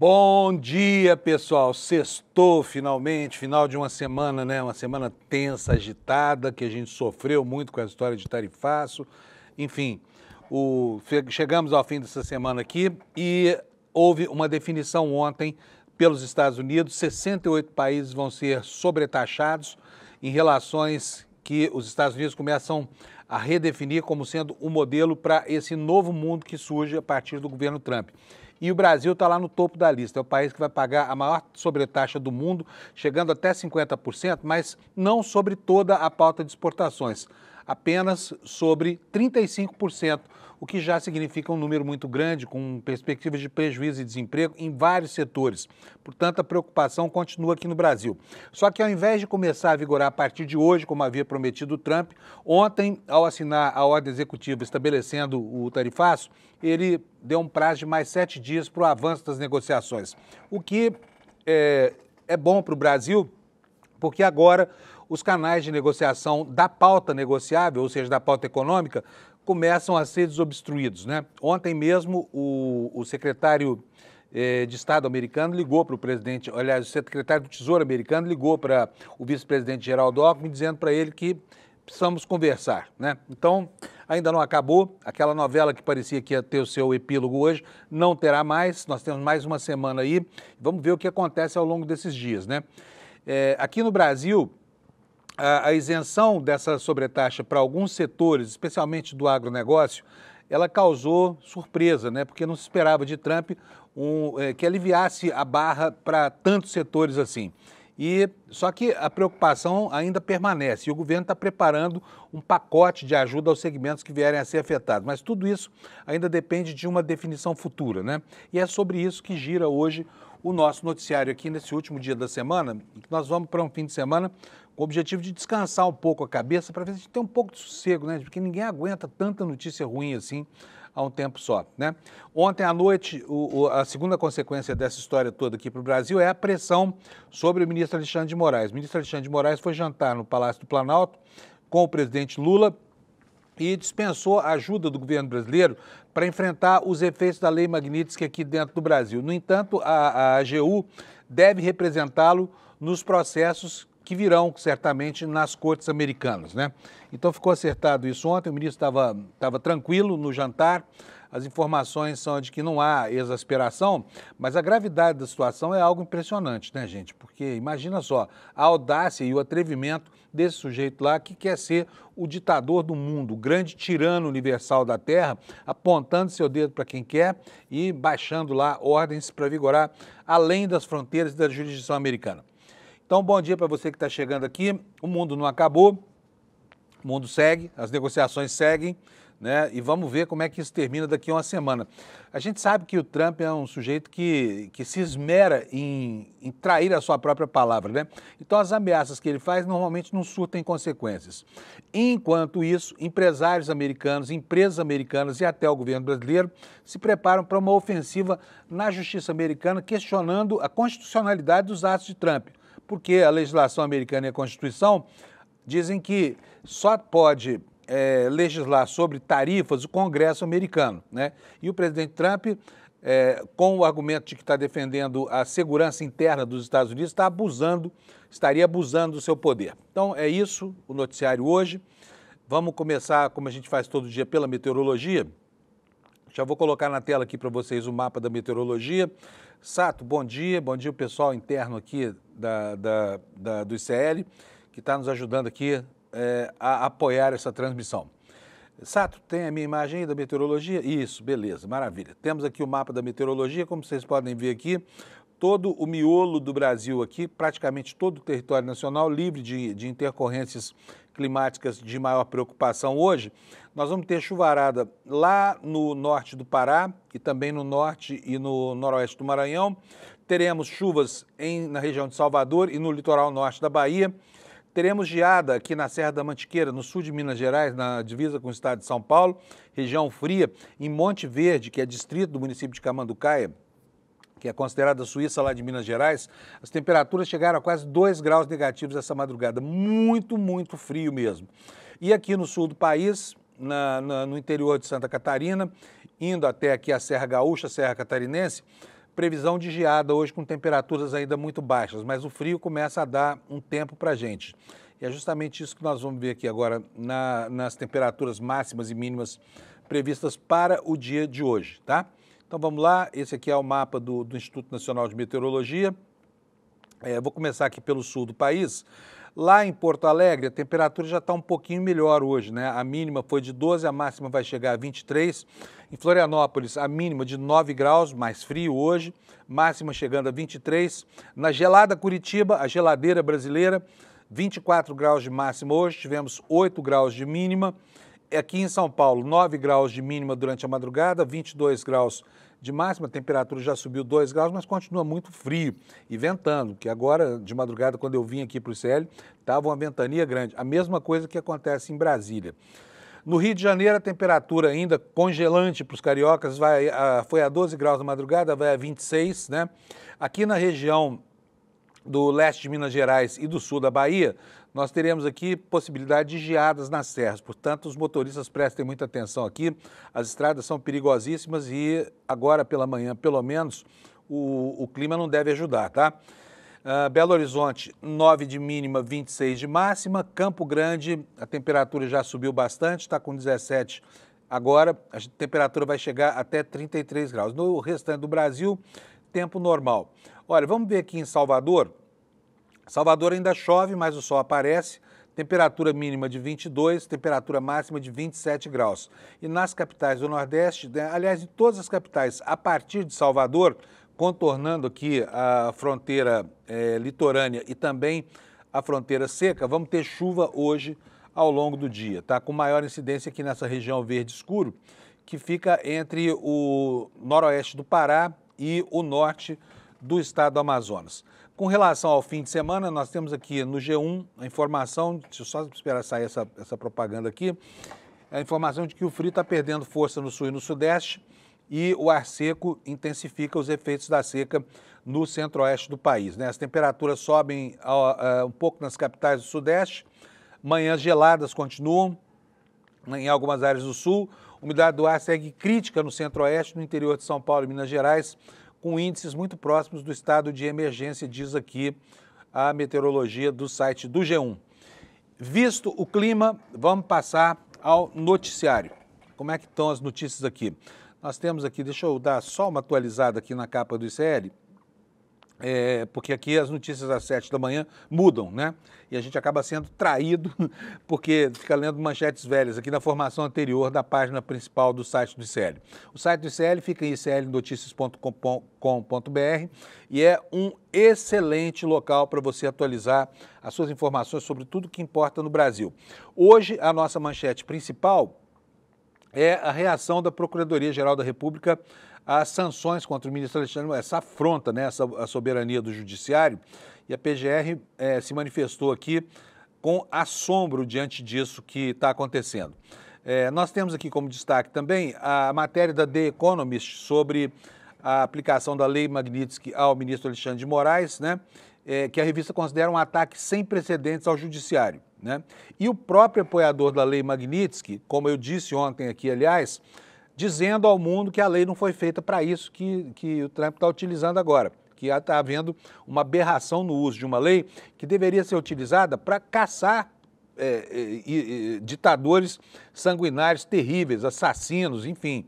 Bom dia, pessoal. Sextou finalmente, final de uma semana, né? Uma semana tensa, agitada, que a gente sofreu muito com a história de tarifaço. Enfim, chegamos ao fim dessa semana aqui e houve uma definição ontem pelos Estados Unidos. 68 países vão ser sobretaxados em relações que os Estados Unidos começam a redefinir como sendo o modelo para esse novo mundo que surge a partir do governo Trump. E o Brasil está lá no topo da lista, é o país que vai pagar a maior sobretaxa do mundo, chegando até 50%, mas não sobre toda a pauta de exportações, apenas sobre 35%, o que já significa um número muito grande, com perspectivas de prejuízo e desemprego em vários setores. Portanto, a preocupação continua aqui no Brasil. Só que ao invés de começar a vigorar a partir de hoje, como havia prometido o Trump, ontem, ao assinar a ordem executiva estabelecendo o tarifaço, ele deu um prazo de mais 7 dias para o avanço das negociações, o que é bom para o Brasil, porque agora os canais de negociação da pauta negociável, ou seja, da pauta econômica, começam a ser desobstruídos, né? Ontem mesmo o secretário de Estado americano ligou para o presidente, aliás, o secretário do Tesouro americano ligou para o vice-presidente Geraldo Alckmin, dizendo para ele que precisamos conversar, né? Então, ainda não acabou, aquela novela que parecia que ia ter o seu epílogo hoje, não terá mais, nós temos mais uma semana aí, vamos ver o que acontece ao longo desses dias, né? Aqui no Brasil, a isenção dessa sobretaxa para alguns setores, especialmente do agronegócio, ela causou surpresa, né? Porque não se esperava de Trump que aliviasse a barra para tantos setores assim. Só que a preocupação ainda permanece e o governo está preparando um pacote de ajuda aos segmentos que vierem a ser afetados. Mas tudo isso ainda depende de uma definição futura, né? E é sobre isso que gira hoje o nosso noticiário aqui nesse último dia da semana. Nós vamos para um fim de semana com o objetivo de descansar um pouco a cabeça para ver se a gente tem um pouco de sossego, né? Porque ninguém aguenta tanta notícia ruim assim a um tempo só, né? Ontem à noite, a segunda consequência dessa história toda aqui para o Brasil é a pressão sobre o ministro Alexandre de Moraes. O ministro Alexandre de Moraes foi jantar no Palácio do Planalto com o presidente Lula e dispensou a ajuda do governo brasileiro para enfrentar os efeitos da Lei Magnitsky aqui dentro do Brasil. No entanto, a AGU deve representá-lo nos processos que virão, certamente, nas cortes americanas, né? Então ficou acertado isso ontem, o ministro estava tranquilo no jantar, as informações são de que não há exasperação, mas a gravidade da situação é algo impressionante, né, gente? Porque imagina só, a audácia e o atrevimento desse sujeito lá que quer ser o ditador do mundo, o grande tirano universal da Terra, apontando seu dedo para quem quer e baixando lá ordens para vigorar além das fronteiras da jurisdição americana. Então, bom dia para você que está chegando aqui. O mundo não acabou, o mundo segue, as negociações seguem, né? E vamos ver como é que isso termina daqui a uma semana. A gente sabe que o Trump é um sujeito que se esmera em trair a sua própria palavra, né? Então, as ameaças que ele faz normalmente não surtem consequências. Enquanto isso, empresários americanos, empresas americanas e até o governo brasileiro se preparam para uma ofensiva na justiça americana questionando a constitucionalidade dos atos de Trump. Porque a legislação americana e a Constituição dizem que só pode legislar sobre tarifas o Congresso americano, né? E o presidente Trump, com o argumento de que está defendendo a segurança interna dos Estados Unidos, estaria abusando do seu poder. Então é isso o noticiário hoje. Vamos começar, como a gente faz todo dia, pela meteorologia. Já vou colocar na tela aqui para vocês o mapa da meteorologia. Sato, bom dia o pessoal interno aqui do ICL, que está nos ajudando aqui a apoiar essa transmissão. Sato, tem a minha imagem aí da meteorologia? Isso, beleza, maravilha. Temos aqui o mapa da meteorologia, como vocês podem ver aqui, todo o miolo do Brasil aqui, praticamente todo o território nacional livre de intercorrências climáticas de maior preocupação hoje. Nós vamos ter chuvarada lá no norte do Pará e também no norte e no noroeste do Maranhão. Teremos chuvas na região de Salvador e no litoral norte da Bahia. Teremos geada aqui na Serra da Mantiqueira, no sul de Minas Gerais, na divisa com o estado de São Paulo, região fria, em Monte Verde, que é distrito do município de Camanducaia, que é considerada a Suíça lá de Minas Gerais, as temperaturas chegaram a quase 2 graus negativos essa madrugada, muito, muito frio mesmo. E aqui no sul do país, no interior de Santa Catarina, indo até aqui a Serra Gaúcha, Serra Catarinense, previsão de geada hoje com temperaturas ainda muito baixas, mas o frio começa a dar um tempo para a gente. E é justamente isso que nós vamos ver aqui agora nas temperaturas máximas e mínimas previstas para o dia de hoje, tá? Então vamos lá, esse aqui é o mapa do Instituto Nacional de Meteorologia. Vou começar aqui pelo sul do país. Lá em Porto Alegre, a temperatura já está um pouquinho melhor hoje, né? A mínima foi de 12, a máxima vai chegar a 23. Em Florianópolis, a mínima de 9 graus, mais frio hoje, máxima chegando a 23. Na gelada Curitiba, a geladeira brasileira, 24 graus de máxima hoje, tivemos 8 graus de mínima. Aqui em São Paulo, 9 graus de mínima durante a madrugada, 22 graus de máxima, a temperatura já subiu 2 graus, mas continua muito frio e ventando, que agora, de madrugada, quando eu vim aqui para o ICL, estava uma ventania grande. A mesma coisa que acontece em Brasília. No Rio de Janeiro, a temperatura ainda congelante para os cariocas, foi a 12 graus na madrugada, vai a 26, né? Aqui na região do leste de Minas Gerais e do sul da Bahia, nós teremos aqui possibilidade de geadas nas serras, portanto, os motoristas prestem muita atenção aqui, as estradas são perigosíssimas e agora pela manhã, pelo menos, o clima não deve ajudar, tá? Belo Horizonte, 9 de mínima, 26 de máxima. Campo Grande, a temperatura já subiu bastante, está com 17 agora, a temperatura vai chegar até 33 graus. No restante do Brasil, tempo normal. Olha, vamos ver aqui em Salvador. Salvador ainda chove, mas o sol aparece. Temperatura mínima de 22, temperatura máxima de 27 graus. E nas capitais do Nordeste, né, aliás, em todas as capitais, a partir de Salvador, contornando aqui a fronteira litorânea e também a fronteira seca, vamos ter chuva hoje ao longo do dia, tá? Com maior incidência aqui nessa região verde escuro, que fica entre o noroeste do Pará e o norte do estado do Amazonas. Com relação ao fim de semana, nós temos aqui no G1 a informação, deixa eu só esperar sair essa propaganda aqui, a informação de que o frio está perdendo força no sul e no sudeste e o ar seco intensifica os efeitos da seca no centro-oeste do país, né? As temperaturas sobem um pouco nas capitais do sudeste, manhãs geladas continuam em algumas áreas do sul, a umidade do ar segue crítica no centro-oeste, no interior de São Paulo e Minas Gerais, com índices muito próximos do estado de emergência, diz aqui a meteorologia do site do G1. Visto o clima, vamos passar ao noticiário. Como é que estão as notícias aqui? Nós temos aqui, deixa eu dar só uma atualizada aqui na capa do ICL, porque aqui as notícias às 7 da manhã mudam, né? E a gente acaba sendo traído porque fica lendo manchetes velhas aqui na formação anterior da página principal do site do ICL. O site do ICL fica em iclnoticias.com.br e é um excelente local para você atualizar as suas informações sobre tudo que importa no Brasil. Hoje, a nossa manchete principal é a reação da Procuradoria-Geral da República às sanções contra o ministro Alexandre, essa afronta, né, a soberania do Judiciário, e a PGR se manifestou aqui com assombro diante disso que está acontecendo. Nós temos aqui como destaque também a matéria da The Economist sobre a aplicação da Lei Magnitsky ao ministro Alexandre de Moraes, né, que a revista considera um ataque sem precedentes ao Judiciário, né? E o próprio apoiador da Lei Magnitsky, como eu disse ontem aqui, aliás, dizendo ao mundo que a lei não foi feita para isso que o Trump está utilizando agora, que está havendo uma aberração no uso de uma lei que deveria ser utilizada para caçar ditadores sanguinários terríveis, assassinos, enfim,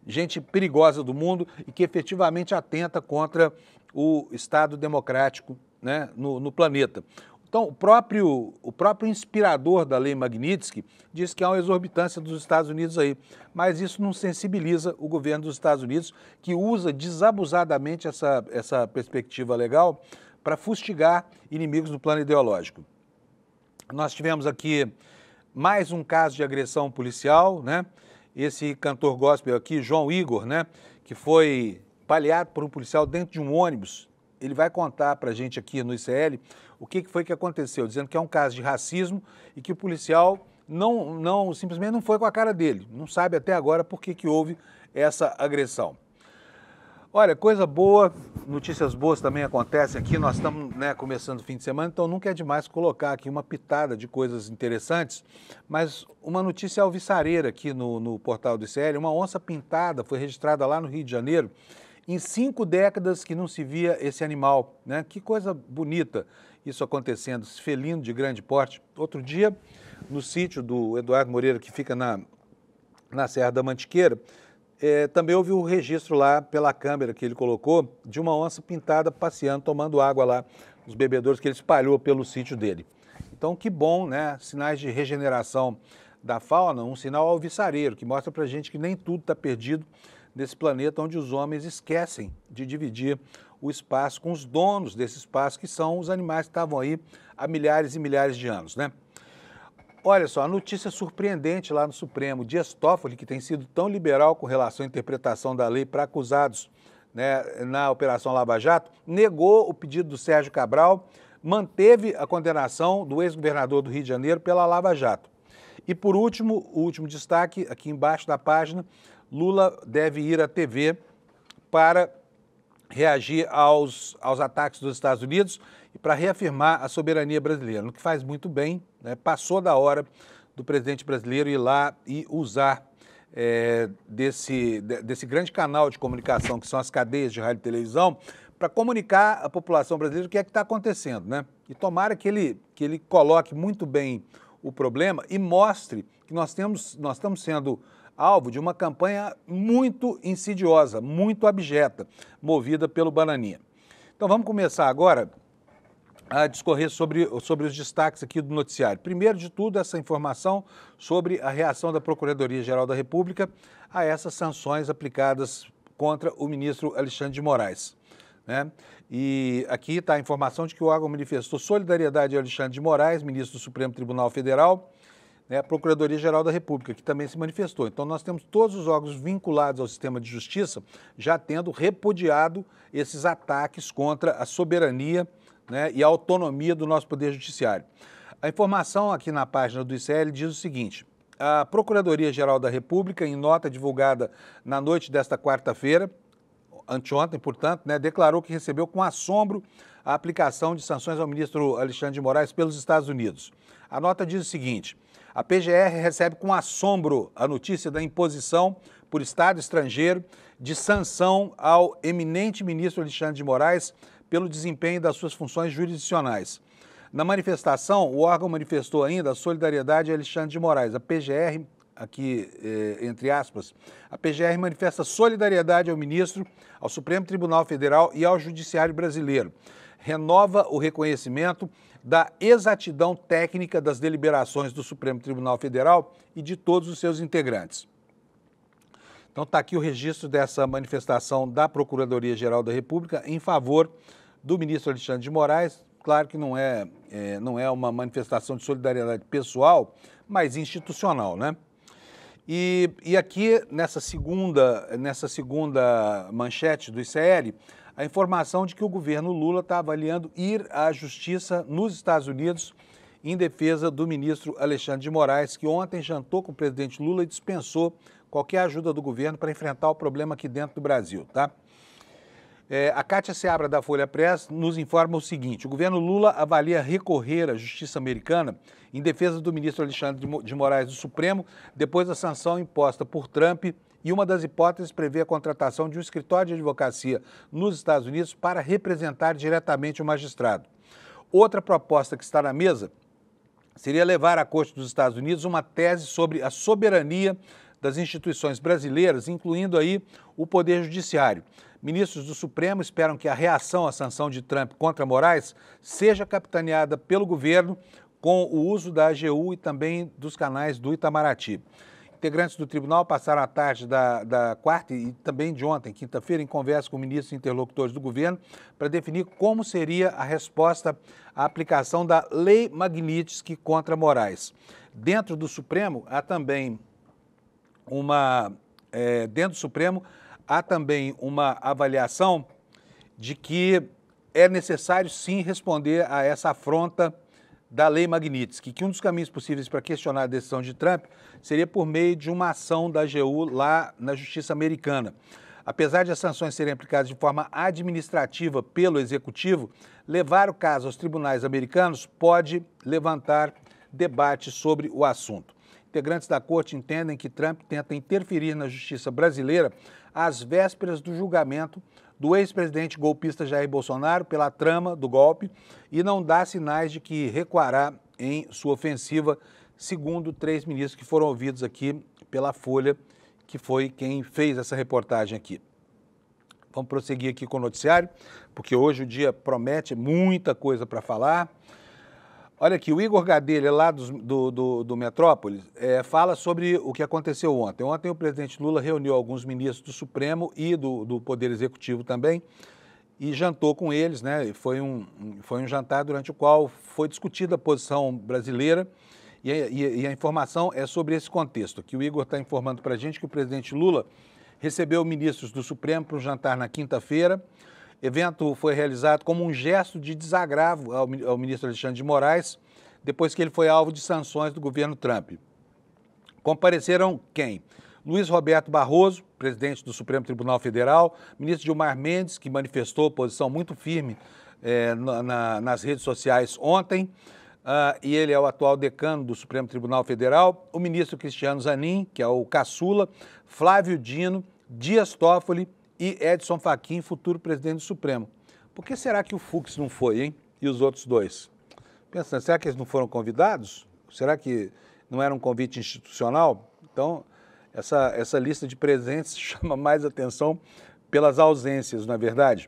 gente perigosa do mundo e que efetivamente atenta contra o Estado democrático, né, no planeta. Então, o próprio inspirador da Lei Magnitsky diz que há uma exorbitância dos Estados Unidos aí, mas isso não sensibiliza o governo dos Estados Unidos, que usa desabusadamente essa perspectiva legal para fustigar inimigos do plano ideológico. Nós tivemos aqui mais um caso de agressão policial, né? Esse cantor gospel aqui, João Igor, né, que foi baleado por um policial dentro de um ônibus ele vai contar para a gente aqui no ICL o que foi que aconteceu, dizendo que é um caso de racismo e que o policial simplesmente não foi com a cara dele, não sabe até agora por que houve essa agressão. Olha, coisa boa, notícias boas também acontecem aqui, nós estamos começando o fim de semana, então nunca é demais colocar aqui uma pitada de coisas interessantes, mas uma notícia alvissareira aqui no portal do ICL, uma onça pintada foi registrada lá no Rio de Janeiro, em 5 décadas que não se via esse animal, né? Que coisa bonita isso acontecendo, esse felino de grande porte. Outro dia, no sítio do Eduardo Moreira, que fica na Serra da Mantiqueira, também houve o registro lá pela câmera que ele colocou de uma onça pintada passeando, tomando água lá, os bebedouros que ele espalhou pelo sítio dele. Então, que bom, né? Sinais de regeneração da fauna, um sinal alvissareiro, que mostra pra gente que nem tudo está perdido nesse planeta onde os homens esquecem de dividir o espaço com os donos desse espaço, que são os animais que estavam aí há milhares e milhares de anos, né? Olha só, a notícia surpreendente lá no Supremo. Dias Toffoli, que tem sido tão liberal com relação à interpretação da lei para acusados, né, na Operação Lava Jato, negou o pedido do Sérgio Cabral, manteve a condenação do ex-governador do Rio de Janeiro pela Lava Jato. E por último, o último destaque, aqui embaixo da página, Lula deve ir à TV para reagir aos ataques dos Estados Unidos e para reafirmar a soberania brasileira, no que faz muito bem, né? Passou da hora do presidente brasileiro ir lá e usar desse grande canal de comunicação, que são as cadeias de rádio e televisão, para comunicar à população brasileira o que é que está acontecendo, né? E tomara que ele coloque muito bem o problema e mostre que nós estamos sendo alvo de uma campanha muito insidiosa, muito abjeta, movida pelo Bananinha. Então vamos começar agora a discorrer sobre os destaques aqui do noticiário. Primeiro de tudo, essa informação sobre a reação da Procuradoria-Geral da República a essas sanções aplicadas contra o ministro Alexandre de Moraes, né? E aqui está a informação de que o órgão manifestou solidariedade a Alexandre de Moraes, ministro do Supremo Tribunal Federal, né, a Procuradoria-Geral da República, que também se manifestou. Então, nós temos todos os órgãos vinculados ao sistema de justiça já tendo repudiado esses ataques contra a soberania, né, e a autonomia do nosso Poder Judiciário. A informação aqui na página do ICL diz o seguinte: a Procuradoria-Geral da República, em nota divulgada na noite desta quarta-feira, anteontem, portanto, né, declarou que recebeu com assombro a aplicação de sanções ao ministro Alexandre de Moraes pelos Estados Unidos. A nota diz o seguinte: a PGR recebe com assombro a notícia da imposição por Estado estrangeiro de sanção ao eminente ministro Alexandre de Moraes pelo desempenho das suas funções jurisdicionais. Na manifestação, o órgão manifestou ainda a solidariedade a Alexandre de Moraes. A PGR, aqui entre aspas, a PGR manifesta solidariedade ao ministro, ao Supremo Tribunal Federal e ao Judiciário brasileiro. Renova o reconhecimento da exatidão técnica das deliberações do Supremo Tribunal Federal e de todos os seus integrantes. Então está aqui o registro dessa manifestação da Procuradoria-Geral da República em favor do ministro Alexandre de Moraes. Claro que não é uma manifestação de solidariedade pessoal, mas institucional, né? E aqui nessa segunda manchete do ICL, a informação de que o governo Lula está avaliando ir à justiça nos Estados Unidos em defesa do ministro Alexandre de Moraes, que ontem jantou com o presidente Lula e dispensou qualquer ajuda do governo para enfrentar o problema aqui dentro do Brasil, tá? A Kátia Seabra, da Folha Press, nos informa o seguinte: o governo Lula avalia recorrer à justiça americana em defesa do ministro Alexandre de Moraes do Supremo, depois da sanção imposta por Trump, e uma das hipóteses prevê a contratação de um escritório de advocacia nos Estados Unidos para representar diretamente o magistrado. Outra proposta que está na mesa seria levar à Corte dos Estados Unidos uma tese sobre a soberania das instituições brasileiras, incluindo aí o Poder Judiciário. Ministros do Supremo esperam que a reação à sanção de Trump contra Moraes seja capitaneada pelo governo com o uso da AGU e também dos canais do Itamaraty. Integrantes do tribunal passaram a tarde da quarta e também de ontem, quinta-feira, em conversa com ministros e interlocutores do governo para definir como seria a resposta à aplicação da Lei Magnitsky contra Moraes. Dentro do Supremo há também uma avaliação de que é necessário sim responder a essa afronta da Lei Magnitsky, que um dos caminhos possíveis para questionar a decisão de Trump seria por meio de uma ação da AGU lá na Justiça Americana. Apesar de as sanções serem aplicadas de forma administrativa pelo Executivo, levar o caso aos tribunais americanos pode levantar debate sobre o assunto. Integrantes da corte entendem que Trump tenta interferir na justiça brasileira às vésperas do julgamento do ex-presidente golpista Jair Bolsonaro pela trama do golpe e não dá sinais de que recuará em sua ofensiva, segundo 3 ministros que foram ouvidos aqui pela Folha, que foi quem fez essa reportagem aqui. Vamos prosseguir aqui com o noticiário, porque hoje o dia promete muita coisa para falar. Olha aqui, o Igor Gadelha, lá do Metrópolis, fala sobre o que aconteceu ontem. Ontem o presidente Lula reuniu alguns ministros do Supremo e do Poder Executivo também e jantou com eles, né? Foi um jantar durante o qual foi discutida a posição brasileira e a informação é sobre esse contexto. Aqui o Igor está informando para a gente que o presidente Lula recebeu ministros do Supremo para um jantar na quinta-feira. Evento foi realizado como um gesto de desagravo ao ministro Alexandre de Moraes, depois que ele foi alvo de sanções do governo Trump. Compareceram quem? Luiz Roberto Barroso, presidente do Supremo Tribunal Federal, ministro Gilmar Mendes, que manifestou posição muito firme nas redes sociais ontem, e ele é o atual decano do Supremo Tribunal Federal, o ministro Cristiano Zanin, que é o caçula, Flávio Dino, Dias Toffoli e Edson Fachin, futuro presidente do Supremo. Por que será que o Fux não foi, hein? E os outros dois? Pensando, será que eles não foram convidados? Será que não era um convite institucional? Então, essa lista de presentes chama mais atenção pelas ausências, não é verdade?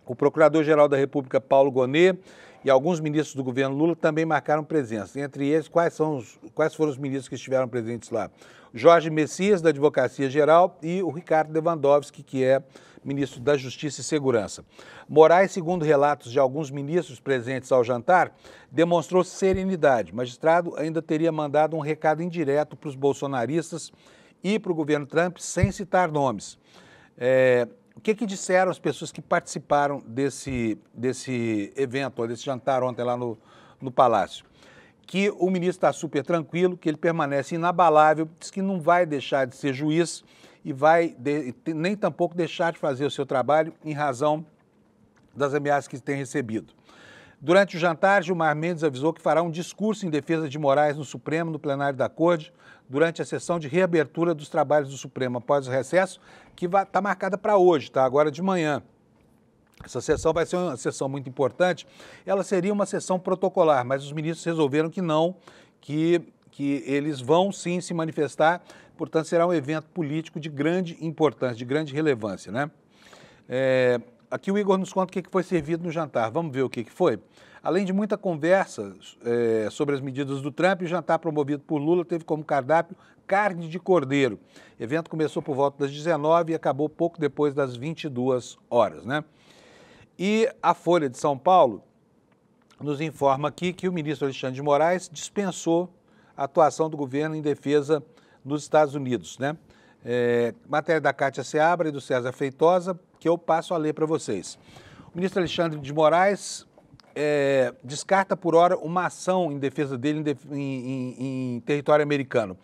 O Procurador-Geral da República, Paulo Gonet, e alguns ministros do governo Lula também marcaram presença. Entre eles, quais foram os ministros que estiveram presentes lá? Jorge Messias, da Advocacia Geral, e o Ricardo Lewandowski, que é ministro da Justiça e Segurança. Moraes, segundo relatos de alguns ministros presentes ao jantar, demonstrou serenidade. O magistrado ainda teria mandado um recado indireto para os bolsonaristas e para o governo Trump, sem citar nomes. O que disseram as pessoas que participaram desse evento, desse jantar ontem lá no Palácio? Que o ministro está super tranquilo, que ele permanece inabalável, diz que não vai deixar de ser juiz e nem tampouco deixar de fazer o seu trabalho em razão das ameaças que tem recebido. Durante o jantar, Gilmar Mendes avisou que fará um discurso em defesa de Moraes no Supremo, no plenário da Corte, durante a sessão de reabertura dos trabalhos do Supremo após o recesso, que está marcada para hoje, tá? Agora de manhã. Essa sessão vai ser uma sessão muito importante. Ela seria uma sessão protocolar, mas os ministros resolveram que não, que eles vão sim se manifestar, portanto será um evento político de grande importância, de grande relevância, né? Aqui o Igor nos conta o que foi servido no jantar. Vamos ver o que foi? Além de muita conversa sobre as medidas do Trump, o jantar promovido por Lula teve como cardápio carne de cordeiro. O evento começou por volta das 19 e acabou pouco depois das 22 horas, né? E a Folha de São Paulo nos informa aqui que o ministro Alexandre de Moraes dispensou a atuação do governo em defesa dos Estados Unidos, né? Matéria da Cátia Seabra e do César Feitosa, que eu passo a ler para vocês. O ministro Alexandre de Moraes descarta por hora uma ação em defesa dele em território americano.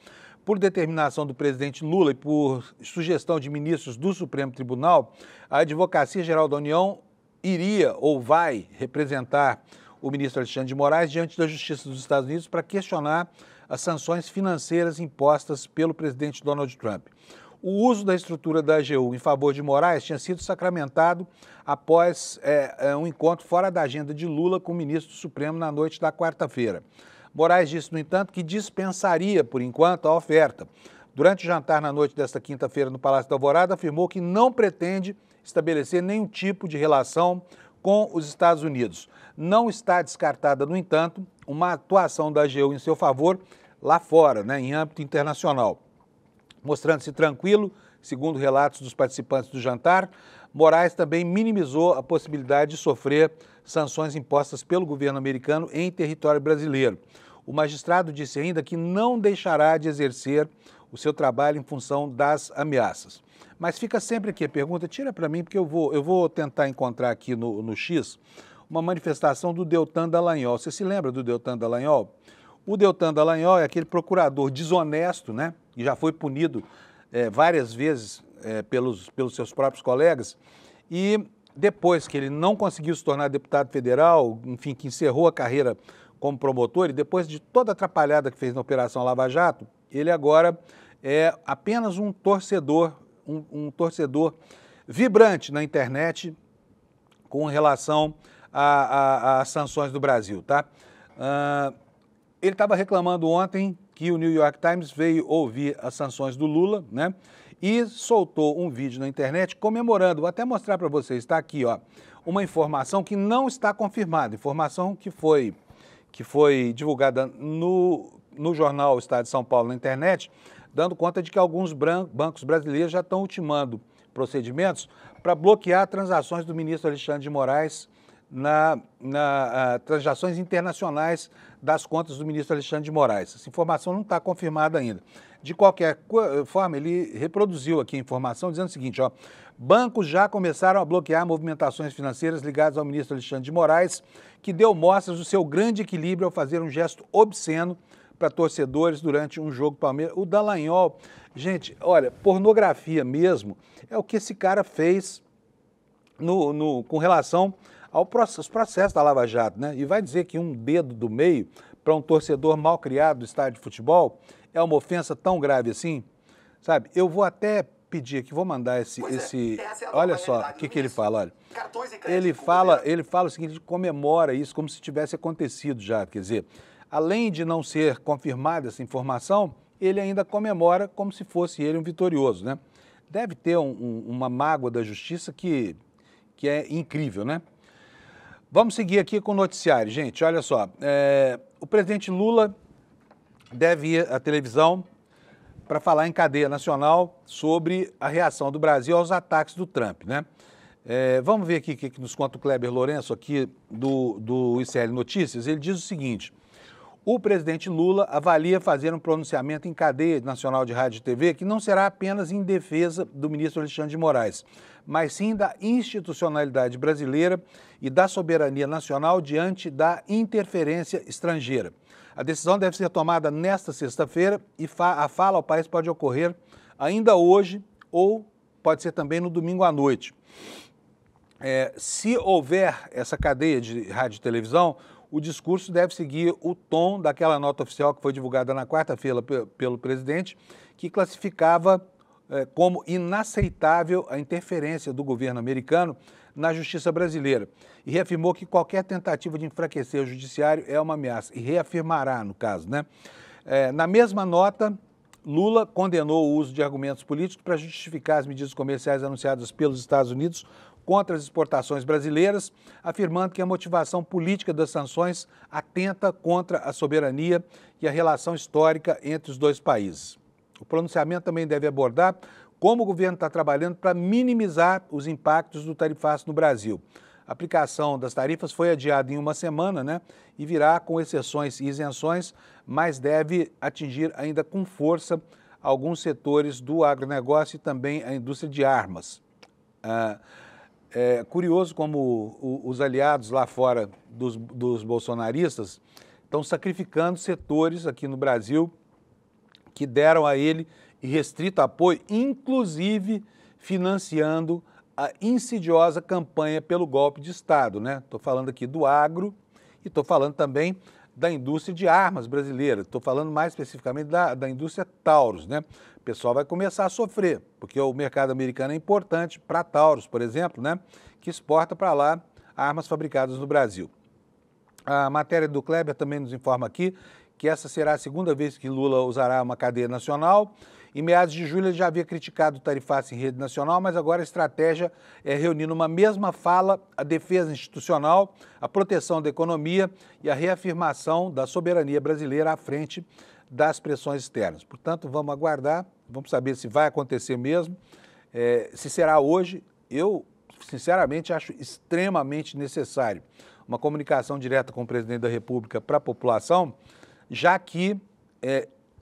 Por determinação do presidente Lula e por sugestão de ministros do Supremo Tribunal, a Advocacia Geral da União iria ou vai representar o ministro Alexandre de Moraes diante da Justiça dos Estados Unidos para questionar as sanções financeiras impostas pelo presidente Donald Trump. O uso da estrutura da AGU em favor de Moraes tinha sido sacramentado após um encontro fora da agenda de Lula com o ministro do Supremo na noite da quarta-feira. Moraes disse, no entanto, que dispensaria, por enquanto, a oferta. Durante o jantar na noite desta quinta-feira no Palácio da Alvorada, afirmou que não pretende estabelecer nenhum tipo de relação com os Estados Unidos. Não está descartada, no entanto, uma atuação da AGU em seu favor lá fora, né, em âmbito internacional. Mostrando-se tranquilo, segundo relatos dos participantes do jantar, Moraes também minimizou a possibilidade de sofrer sanções impostas pelo governo americano em território brasileiro. O magistrado disse ainda que não deixará de exercer o seu trabalho em função das ameaças. Mas fica sempre aqui a pergunta, tira para mim, porque eu vou tentar encontrar aqui no X uma manifestação do Deltan Dallagnol. Você se lembra do Deltan Dallagnol? O Deltan Dallagnol é aquele procurador desonesto, né? E já foi punido várias vezes pelos seus próprios colegas. E depois que ele não conseguiu se tornar deputado federal, enfim, que encerrou a carreira como promotor, e depois de toda a atrapalhada que fez na Operação Lava Jato, ele agora é apenas um torcedor, um torcedor vibrante na internet com relação às sanções do Brasil, tá? Ele estava reclamando ontem que o New York Times veio ouvir as sanções do Lula, né? E soltou um vídeo na internet comemorando, vou até mostrar para vocês, está aqui, ó, uma informação que não está confirmada, informação que foi divulgada no jornal Estado de São Paulo na internet, dando conta de que alguns bancos brasileiros já estão ultimando procedimentos para bloquear transações do ministro Alexandre de Moraes transações internacionais das contas do ministro Alexandre de Moraes. Essa informação não está confirmada ainda. De qualquer forma, ele reproduziu aqui a informação dizendo o seguinte, ó, bancos já começaram a bloquear movimentações financeiras ligadas ao ministro Alexandre de Moraes, que deu mostras do seu grande equilíbrio ao fazer um gesto obsceno para torcedores durante um jogo Palmeiras. O Dallagnol, gente, olha, pornografia mesmo é o que esse cara fez com relação aos processos da Lava Jato, né? E vai dizer que um dedo do meio para um torcedor mal criado do estádio de futebol é uma ofensa tão grave assim, sabe? Eu vou até pedir aqui, vou mandar olha só o que ele fala, olha. Ele fala o seguinte, ele comemora isso como se tivesse acontecido já, quer dizer, além de não ser confirmada essa informação, ele ainda comemora como se fosse ele um vitorioso, né? Deve ter uma mágoa da justiça que é incrível, né? Vamos seguir aqui com o noticiário, gente, olha só, o presidente Lula deve ir à televisão para falar em cadeia nacional sobre a reação do Brasil aos ataques do Trump, né? Vamos ver aqui o que nos conta o Kleber Lourenço aqui do ICL Notícias. Ele diz o seguinte, o presidente Lula avalia fazer um pronunciamento em cadeia nacional de rádio e TV que não será apenas em defesa do ministro Alexandre de Moraes, mas sim da institucionalidade brasileira e da soberania nacional diante da interferência estrangeira. A decisão deve ser tomada nesta sexta-feira e a fala ao país pode ocorrer ainda hoje ou pode ser também no domingo à noite. Se houver essa cadeia de rádio e televisão, o discurso deve seguir o tom daquela nota oficial que foi divulgada na quarta-feira pelo presidente, que classificava como inaceitável a interferência do governo americano na justiça brasileira e reafirmou que qualquer tentativa de enfraquecer o judiciário é uma ameaça, e reafirmará, no caso, né? Na mesma nota, Lula condenou o uso de argumentos políticos para justificar as medidas comerciais anunciadas pelos Estados Unidos contra as exportações brasileiras, afirmando que a motivação política das sanções atenta contra a soberania e a relação histórica entre os dois países. O pronunciamento também deve abordar como o governo está trabalhando para minimizar os impactos do tarifaço no Brasil. A aplicação das tarifas foi adiada em uma semana, né? E virá com exceções e isenções, mas deve atingir ainda com força alguns setores do agronegócio e também a indústria de armas. É curioso como os aliados lá fora dos bolsonaristas estão sacrificando setores aqui no Brasil que deram a ele irrestrito apoio, inclusive financiando a insidiosa campanha pelo golpe de Estado, né? Estou falando aqui do agro e estou falando também da indústria de armas brasileira. Estou falando mais especificamente da indústria Taurus, né? O pessoal vai começar a sofrer, porque o mercado americano é importante para a Taurus, por exemplo, né? Que exporta para lá armas fabricadas no Brasil. A matéria do Kleber também nos informa aqui que essa será a segunda vez que Lula usará uma cadeia nacional. Em meados de julho ele já havia criticado o tarifaço em rede nacional, mas agora a estratégia é reunir numa mesma fala a defesa institucional, a proteção da economia e a reafirmação da soberania brasileira à frente das pressões externas. Portanto, vamos aguardar, vamos saber se vai acontecer mesmo, se será hoje. Eu, sinceramente, acho extremamente necessário uma comunicação direta com o presidente da República para a população, já que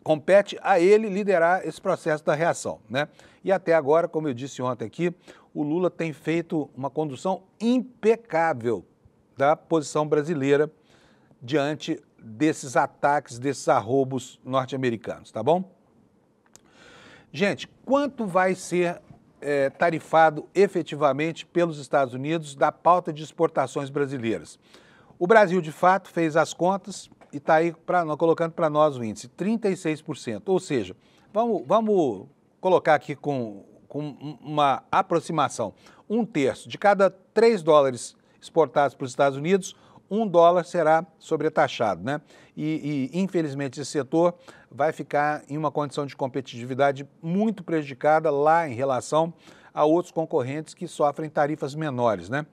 compete a ele liderar esse processo da reação, né? E até agora, como eu disse ontem aqui, o Lula tem feito uma condução impecável da posição brasileira diante desses ataques, desses arroubos norte-americanos, tá bom? Gente, quanto vai ser tarifado efetivamente pelos Estados Unidos da pauta de exportações brasileiras? O Brasil, de fato, fez as contas e está aí colocando para nós o índice, 36%. Ou seja, vamos colocar aqui com uma aproximação. 1/3 de cada 3 dólares exportados para os Estados Unidos, 1 dólar será sobretaxado, né? E infelizmente, esse setor vai ficar em uma condição de competitividade muito prejudicada lá em relação a outros concorrentes que sofrem tarifas menores, né?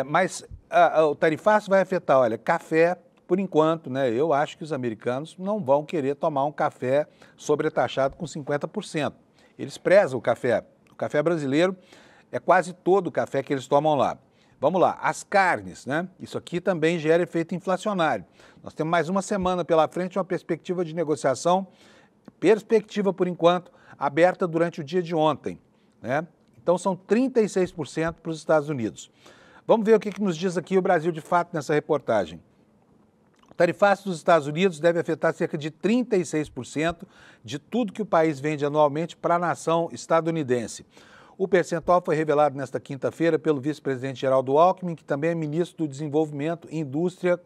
Mas o tarifaço vai afetar, olha, café, por enquanto, né? Eu acho que os americanos não vão querer tomar um café sobretaxado com 50%. Eles prezam o café. O café brasileiro é quase todo o café que eles tomam lá. Vamos lá, as carnes, né? Isso aqui também gera efeito inflacionário. Nós temos mais uma semana pela frente, uma perspectiva de negociação, por enquanto, aberta durante o dia de ontem, né? Então são 36% para os Estados Unidos. Vamos ver o que nos diz aqui o Brasil de fato nessa reportagem. O tarifaço dos Estados Unidos deve afetar cerca de 36% de tudo que o país vende anualmente para a nação estadunidense. O percentual foi revelado nesta quinta-feira pelo vice-presidente Geraldo Alckmin, que também é ministro do Desenvolvimento, Indústria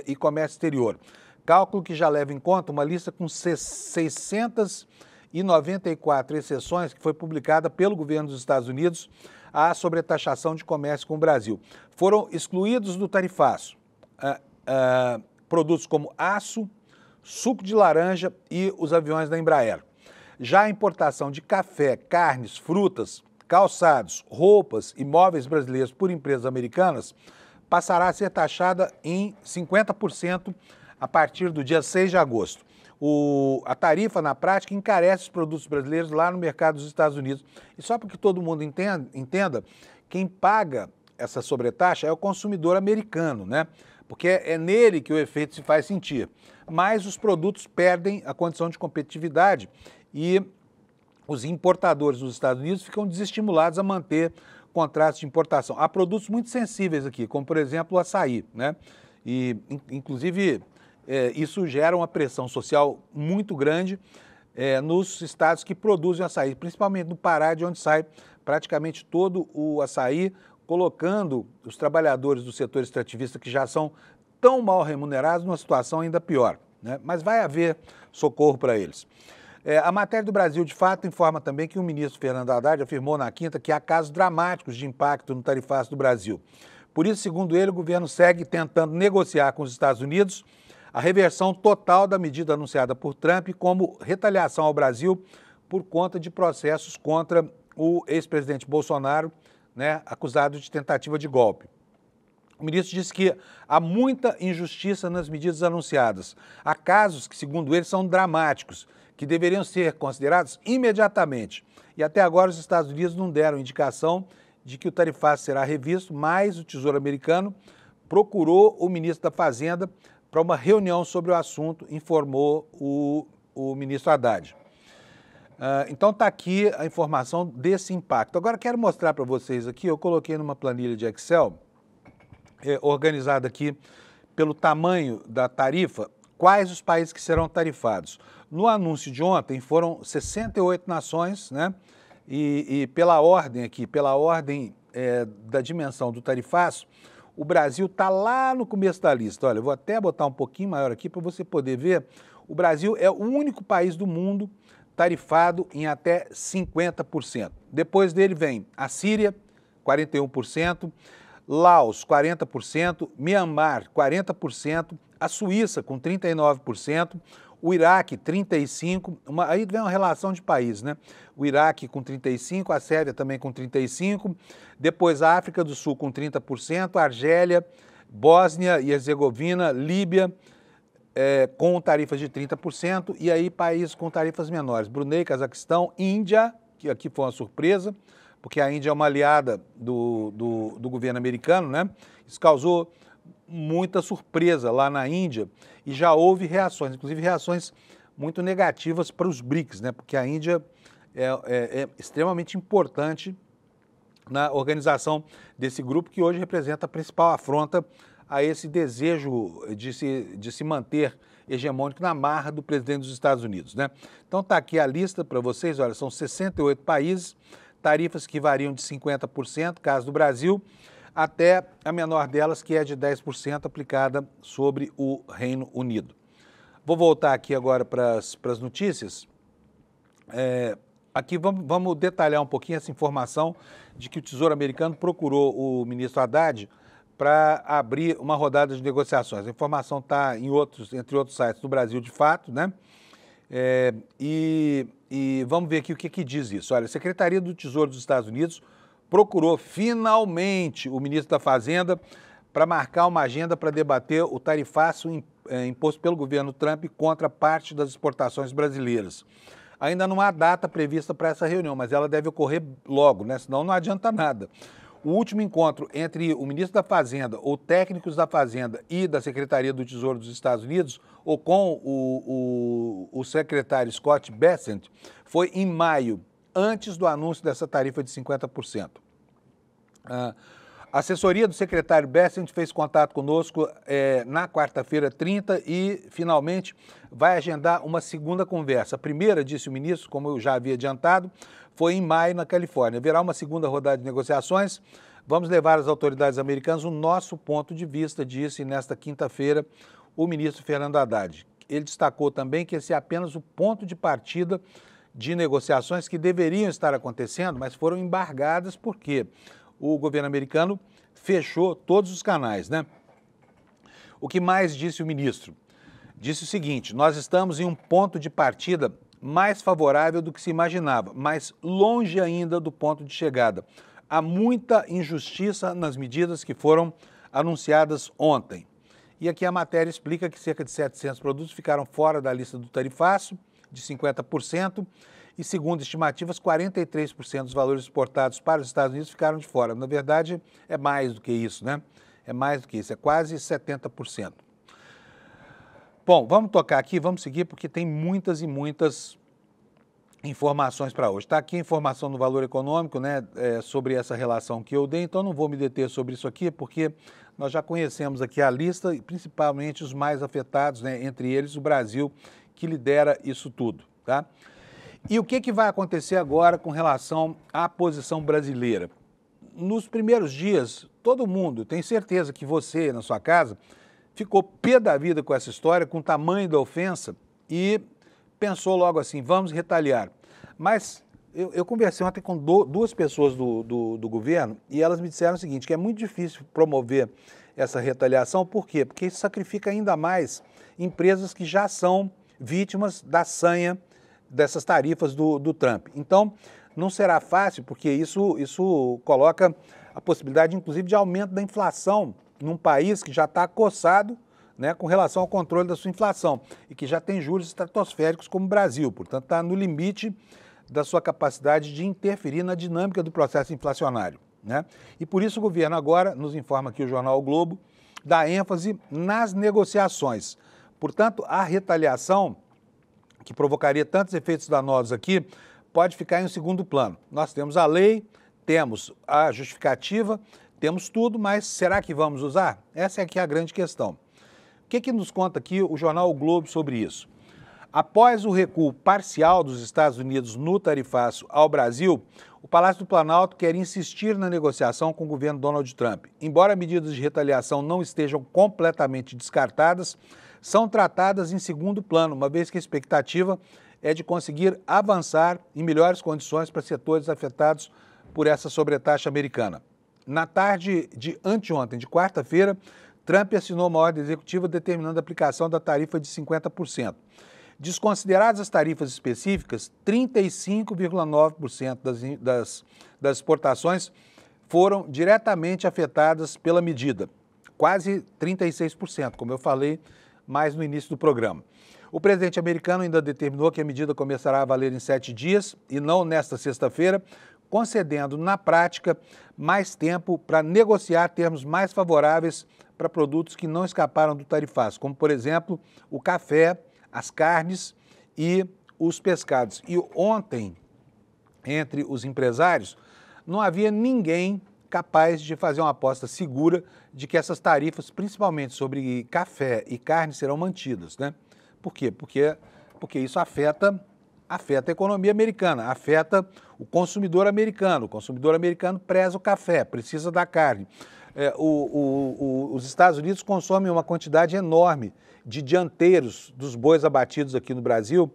e Comércio Exterior. Cálculo que já leva em conta uma lista com 694 exceções que foi publicada pelo governo dos Estados Unidos à sobretaxação de comércio com o Brasil. Foram excluídos do tarifaço produtos como aço, suco de laranja e os aviões da Embraer. Já a importação de café, carnes, frutas, calçados, roupas e móveis brasileiros por empresas americanas passará a ser taxada em 50% a partir do dia 6 de agosto. A tarifa, na prática, encarece os produtos brasileiros lá no mercado dos Estados Unidos. E só para que todo mundo entenda, quem paga essa sobretaxa é o consumidor americano, né? Porque é nele que o efeito se faz sentir. Mas os produtos perdem a condição de competitividade e os importadores dos Estados Unidos ficam desestimulados a manter contratos de importação. Há produtos muito sensíveis aqui, como, por exemplo, o açaí, né? E, inclusive, isso gera uma pressão social muito grande nos estados que produzem açaí, principalmente no Pará, de onde sai praticamente todo o açaí, colocando os trabalhadores do setor extrativista, que já são tão mal remunerados, numa situação ainda pior, né? Mas vai haver socorro para eles. A matéria do Brasil, de fato, informa também que o ministro Fernando Haddad afirmou na quinta que há casos dramáticos de impacto no tarifaço do Brasil. Por isso, segundo ele, o governo segue tentando negociar com os Estados Unidos a reversão total da medida anunciada por Trump como retaliação ao Brasil por conta de processos contra o ex-presidente Bolsonaro, né, acusado de tentativa de golpe. O ministro disse que há muita injustiça nas medidas anunciadas. Há casos que, segundo ele, são dramáticos, que deveriam ser considerados imediatamente. E até agora os Estados Unidos não deram indicação de que o tarifaço será revisto, mas o Tesouro americano procurou o ministro da Fazenda para uma reunião sobre o assunto, informou o ministro Haddad. Então está aqui a informação desse impacto. Agora quero mostrar para vocês aqui, eu coloquei numa planilha de Excel, organizada aqui pelo tamanho da tarifa, quais os países que serão tarifados. No anúncio de ontem foram 68 nações, né? E pela ordem aqui, da dimensão do tarifaço, o Brasil está lá no começo da lista. Olha, eu vou até botar um pouquinho maior aqui para você poder ver. O Brasil é o único país do mundo tarifado em até 50%. Depois dele vem a Síria, 41%, Laos, 40%, Mianmar, 40%, a Suíça, com 39%, o Iraque, 35%, aí vem uma relação de países, né? O Iraque com 35%, a Sérvia também com 35%, depois a África do Sul com 30%, a Argélia, Bósnia e Herzegovina, Líbia, com tarifas de 30%, e aí países com tarifas menores, Brunei, Cazaquistão, Índia, que aqui foi uma surpresa, porque a Índia é uma aliada do governo americano, né? Isso causou muita surpresa lá na Índia e já houve reações, inclusive reações muito negativas para os BRICS, né? Porque a Índia é extremamente importante na organização desse grupo, que hoje representa a principal afronta a esse desejo de se manter hegemônico na marra do presidente dos Estados Unidos, né? Então está aqui a lista para vocês, olha, são 68 países, tarifas que variam de 50%, caso do Brasil, até a menor delas, que é de 10% aplicada sobre o Reino Unido. Vou voltar aqui agora para as notícias. Aqui vamos detalhar um pouquinho essa informação de que o Tesouro Americano procurou o ministro Haddad para abrir uma rodada de negociações. A informação está entre outros sites do Brasil, de fato, né? E vamos ver aqui o que diz isso. Olha, a Secretaria do Tesouro dos Estados Unidos procurou finalmente o ministro da Fazenda para marcar uma agenda para debater o tarifaço imposto pelo governo Trump contra parte das exportações brasileiras. Ainda não há data prevista para essa reunião, mas ela deve ocorrer logo, né? Senão não adianta nada. O último encontro entre o ministro da Fazenda, ou técnicos da Fazenda e da Secretaria do Tesouro dos Estados Unidos, ou com o secretário Scott Bessent, foi em maio, antes do anúncio dessa tarifa de 50%. A assessoria do secretário Bessent fez contato conosco na quarta-feira 30 e, finalmente, vai agendar uma segunda conversa. A primeira, disse o ministro, como eu já havia adiantado, foi em maio na Califórnia. Haverá uma segunda rodada de negociações. Vamos levar às autoridades americanas o nosso ponto de vista, disse nesta quinta-feira o ministro Fernando Haddad. Ele destacou também que esse é apenas o ponto de partida de negociações que deveriam estar acontecendo, mas foram embargadas porque o governo americano fechou todos os canais, né? O que mais disse o ministro? Disse o seguinte: nós estamos em um ponto de partida mais favorável do que se imaginava, mas longe ainda do ponto de chegada. Há muita injustiça nas medidas que foram anunciadas ontem. E aqui a matéria explica que cerca de 700 produtos ficaram fora da lista do tarifaço, de 50%, e segundo estimativas, 43% dos valores exportados para os Estados Unidos ficaram de fora. Na verdade, é mais do que isso, né? É mais do que isso, é quase 70%. Bom, vamos tocar aqui, vamos seguir, porque tem muitas e muitas informações para hoje. Está aqui a informação no Valor Econômico, né, sobre essa relação que eu dei, então não vou me deter sobre isso aqui, porque nós já conhecemos aqui a lista, principalmente os mais afetados, né, entre eles o Brasil, que lidera isso tudo, tá? E o que vai acontecer agora com relação à posição brasileira? Nos primeiros dias, todo mundo, tenho certeza que você, na sua casa, ficou pé da vida com essa história, com o tamanho da ofensa e pensou logo assim, vamos retaliar. Mas eu conversei ontem com duas pessoas do governo e elas me disseram o seguinte, que é muito difícil promover essa retaliação. Por quê? Porque isso sacrifica ainda mais empresas que já são vítimas da sanha dessas tarifas do Trump. Então, não será fácil, porque isso coloca a possibilidade, inclusive, de aumento da inflação num país que já está acossado, né, com relação ao controle da sua inflação e que já tem juros estratosféricos como o Brasil, portanto, está no limite da sua capacidade de interferir na dinâmica do processo inflacionário, né? E por isso o governo agora, nos informa aqui o jornal O Globo, dá ênfase nas negociações. Portanto, a retaliação, que provocaria tantos efeitos danosos aqui, pode ficar em um segundo plano. Nós temos a lei, temos a justificativa, temos tudo, mas será que vamos usar? Essa é aqui a grande questão. O que nos conta aqui o jornal O Globo sobre isso? Após o recuo parcial dos Estados Unidos no tarifaço ao Brasil, o Palácio do Planalto quer insistir na negociação com o governo Donald Trump. Embora medidas de retaliação não estejam completamente descartadas, são tratadas em segundo plano, uma vez que a expectativa é de conseguir avançar em melhores condições para setores afetados por essa sobretaxa americana. Na tarde de anteontem, de quarta-feira, Trump assinou uma ordem executiva determinando a aplicação da tarifa de 50%. Desconsideradas as tarifas específicas, 35,9% das exportações foram diretamente afetadas pela medida, quase 36%, como eu falei mais no início do programa. O presidente americano ainda determinou que a medida começará a valer em 7 dias e não nesta sexta-feira, concedendo, na prática, mais tempo para negociar termos mais favoráveis para produtos que não escaparam do tarifaço, como, por exemplo, o café, as carnes e os pescados. E ontem, entre os empresários, não havia ninguém capaz de fazer uma aposta segura de que essas tarifas, principalmente sobre café e carne, serão mantidas, né? Por quê? Porque isso afeta a economia americana, afeta o consumidor americano. O consumidor americano preza o café, precisa da carne. Os Estados Unidos consomem uma quantidade enorme de dianteiros dos bois abatidos aqui no Brasil,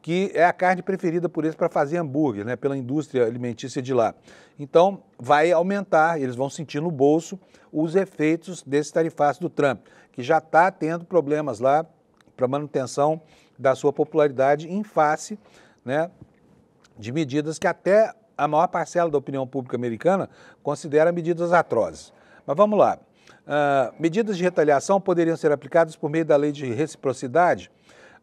que é a carne preferida por eles para fazer hambúrguer, né, pela indústria alimentícia de lá. Então, vai aumentar, eles vão sentir no bolso os efeitos desse tarifaço do Trump, que já está tendo problemas lá para manutenção da sua popularidade em face, né, de medidas que até a maior parcela da opinião pública americana considera medidas atrozes. Mas vamos lá. Medidas de retaliação poderiam ser aplicadas por meio da lei de reciprocidade,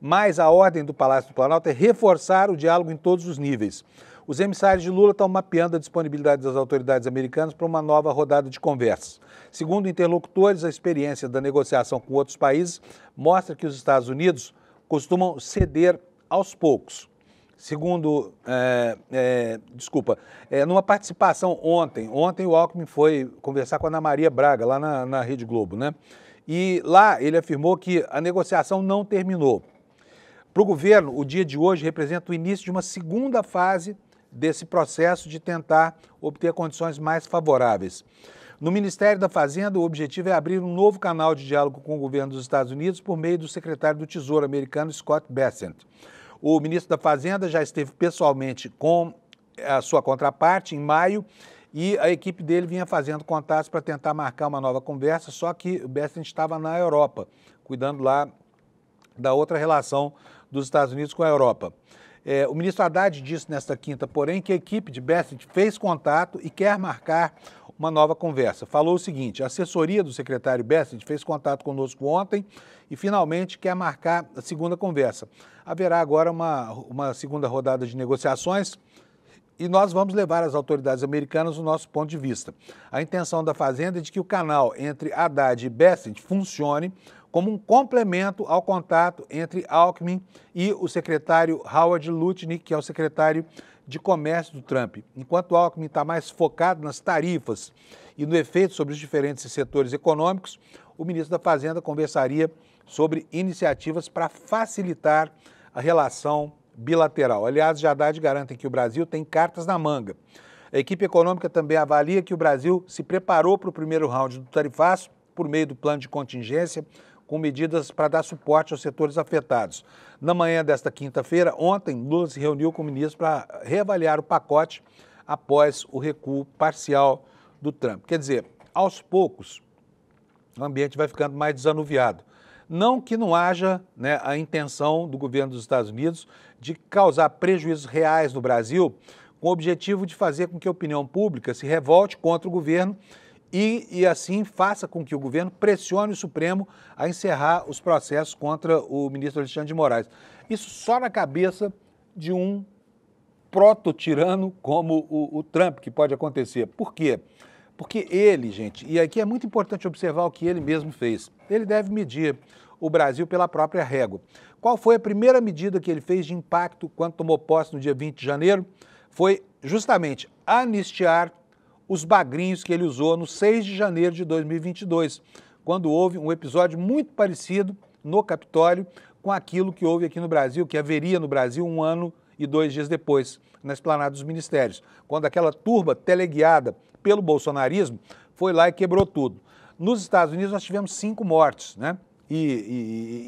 mas a ordem do Palácio do Planalto é reforçar o diálogo em todos os níveis. Os emissários de Lula estão mapeando a disponibilidade das autoridades americanas para uma nova rodada de conversas. Segundo interlocutores, a experiência da negociação com outros países mostra que os Estados Unidos costumam ceder aos poucos. Segundo, numa participação ontem o Alckmin foi conversar com a Ana Maria Braga, lá na Rede Globo, né? E lá ele afirmou que a negociação não terminou. Para o governo, o dia de hoje representa o início de uma segunda fase desse processo de tentar obter condições mais favoráveis. No Ministério da Fazenda, o objetivo é abrir um novo canal de diálogo com o governo dos Estados Unidos por meio do secretário do Tesouro americano, Scott Bessent. O ministro da Fazenda já esteve pessoalmente com a sua contraparte em maio e a equipe dele vinha fazendo contatos para tentar marcar uma nova conversa, só que o Bessent estava na Europa, cuidando lá da outra relação dos Estados Unidos com a Europa. O ministro Haddad disse nesta quinta, porém, que a equipe de Bessent fez contato e quer marcar uma nova conversa. Falou o seguinte: a assessoria do secretário Bessent fez contato conosco ontem e finalmente quer marcar a segunda conversa. Haverá agora uma segunda rodada de negociações e nós vamos levar às autoridades americanas o nosso ponto de vista. A intenção da Fazenda é de que o canal entre Haddad e Bessent funcione como um complemento ao contato entre Alckmin e o secretário Howard Lutnick, que é o secretário de Comércio do Trump. Enquanto o Alckmin está mais focado nas tarifas e no efeito sobre os diferentes setores econômicos, o ministro da Fazenda conversaria sobre iniciativas para facilitar a relação bilateral. Aliás, já Haddad garantem que o Brasil tem cartas na manga. A equipe econômica também avalia que o Brasil se preparou para o primeiro round do tarifaço por meio do plano de contingência, com medidas para dar suporte aos setores afetados. Na manhã desta quinta-feira, ontem, Lula se reuniu com o ministro para reavaliar o pacote após o recuo parcial do Trump. Quer dizer, aos poucos, o ambiente vai ficando mais desanuviado. Não que não haja, né, a intenção do governo dos Estados Unidos de causar prejuízos reais no Brasil, com o objetivo de fazer com que a opinião pública se revolte contra o governo e assim faça com que o governo pressione o Supremo a encerrar os processos contra o ministro Alexandre de Moraes. Isso só na cabeça de um proto-tirano como o Trump, que pode acontecer. Por quê? Porque ele, gente, e aqui é muito importante observar o que ele mesmo fez, ele deve medir o Brasil pela própria régua. Qual foi a primeira medida que ele fez de impacto quando tomou posse no dia 20 de janeiro? Foi justamente anistiar os bagrinhos que ele usou no 6 de janeiro de 2022, quando houve um episódio muito parecido no Capitólio com aquilo que houve aqui no Brasil, que haveria no Brasil 1 ano e 2 dias depois, na Esplanada dos Ministérios, quando aquela turba teleguiada pelo bolsonarismo foi lá e quebrou tudo. Nos Estados Unidos nós tivemos 5 mortes, né?